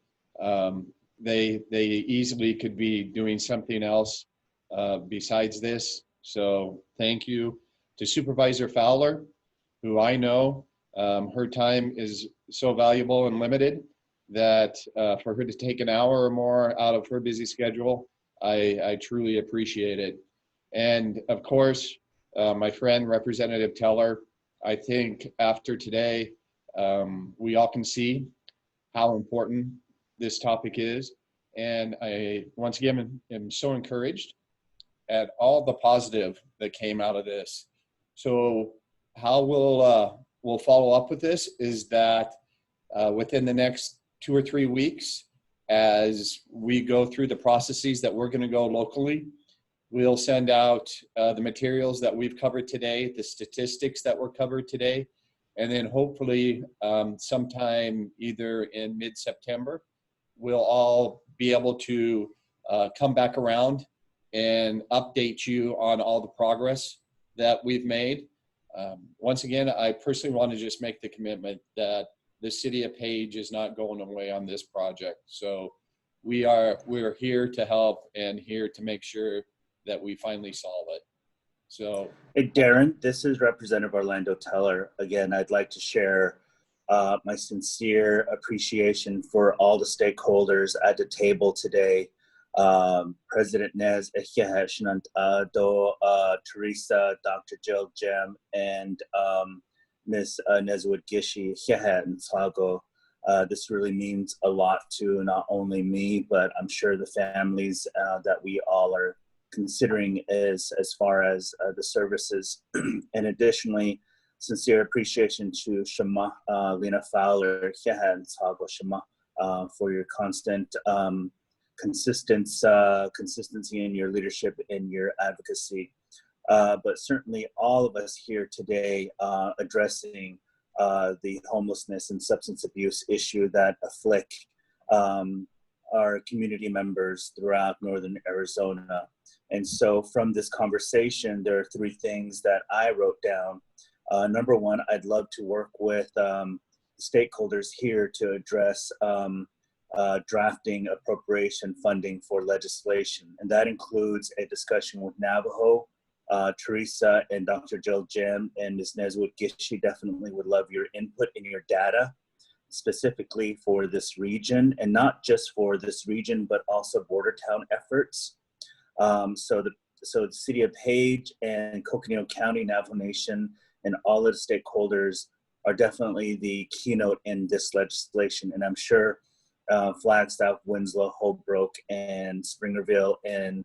they easily could be doing something else besides this. So thank you to Supervisor Fowler, who I know her time is so valuable and limited that for her to take an hour or more out of her busy schedule, I truly appreciate it. And of course, my friend, Representative Teller, I think after today, we all can see how important this topic is. And I, once again, am so encouraged at all the positive that came out of this. So how we'll follow up with this is that within the next 2 or 3 weeks, as we go through the processes that we're going to go locally, we'll send out the materials that we've covered today, the statistics that were covered today, and then hopefully sometime either in mid-September, we'll all be able to come back around and update you on all the progress that we've made. Once again, I personally want to just make the commitment that the city of Page is not going away on this project. So we're here to help and here to make sure that we finally solve it. So, hey, Darren, this is Representative Orlando Teller. Again, I'd like to share my sincere appreciation for all the stakeholders at the table today. President Nez Echiaheshnant, Teresa, Dr. Jill Jem, and Ms. Nezwood Gishi and Tsago. This really means a lot to not only me, but I'm sure the families that we all are considering as far as the services. And additionally, sincere appreciation to Shema, Lena Fowler, and Tsago Shema, for your constant consistency in your leadership and your advocacy. But certainly all of us here today addressing the homelessness and substance abuse issue that afflict our community members throughout Northern Arizona. And so from this conversation, there are 3 things that I wrote down. Number 1, I'd love to work with stakeholders here to address drafting appropriation funding for legislation. And that includes a discussion with Navajo, Teresa and Dr. Jill Jem and Ms. Nezwood Gishi. Definitely would love your input and your data specifically for this region, and not just for this region, but also border town efforts. So the city of Page and Coconino County, Navajo Nation, and all of the stakeholders are definitely the keynote in this legislation. And I'm sure Flagstaff, Winslow, Holbrook, and Springerville, and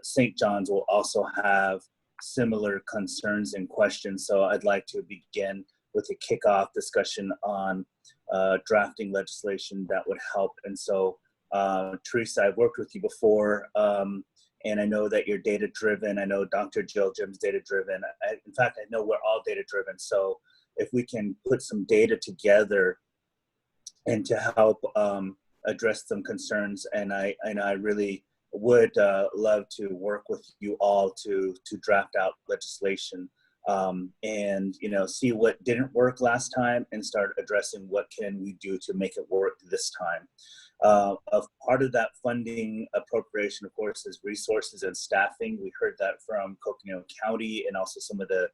St. John's will also have similar concerns and questions. So I'd like to begin with a kickoff discussion on drafting legislation that would help. And so Teresa, I've worked with you before, and I know that you're data-driven. I know Dr. Jill Jim's data-driven. In fact, I know we're all data-driven. So if we can put some data together and to help address some concerns, and I really would love to work with you all to draft out legislation and see what didn't work last time and start addressing what can we do to make it work this time. A part of that funding appropriation, of course, is resources and staffing. We heard that from Coconino County and also some of the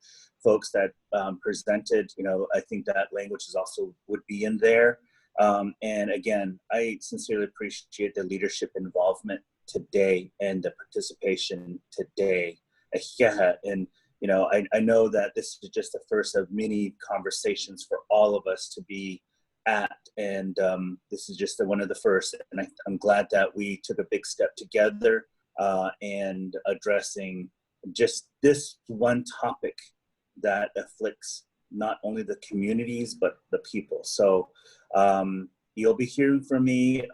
folks that presented. I think that language is also would be in there. And again, I sincerely appreciate the leadership involvement today and the participation today. And I know that this is just the first of many conversations for all of us to be at, and this is just one of the first. And I'm glad that we took a big step together and addressing just this one topic that afflicts not only the communities but the people. So you'll be hearing from me,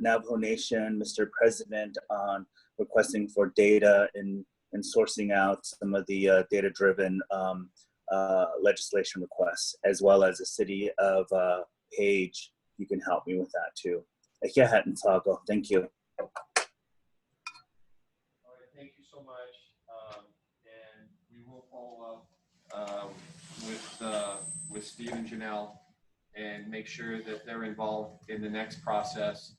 Navajo Nation, Mr. President, on requesting for data and sourcing out some of the data-driven legislation requests, as well as the city of Page. You can help me with that too. Thank you. All right, thank you so much. Steve and Janelle and make sure that they're involved in the next process.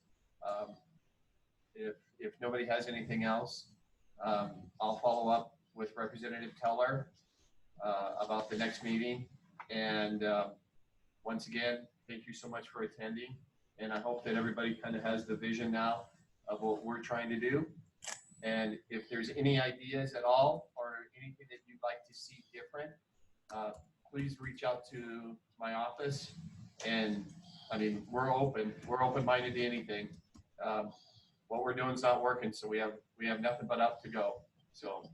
If nobody has anything else, I'll follow up with Representative Teller about the next meeting. And once again, thank you so much for attending. And I hope that everybody kind of has the vision now of what we're trying to do. And if there's any ideas at all or anything that you'd like to see different, please reach out to my office. And I mean, we're open-minded to anything. What we're doing is not working, so we have nothing but up to go. So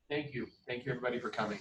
thank you everybody for coming.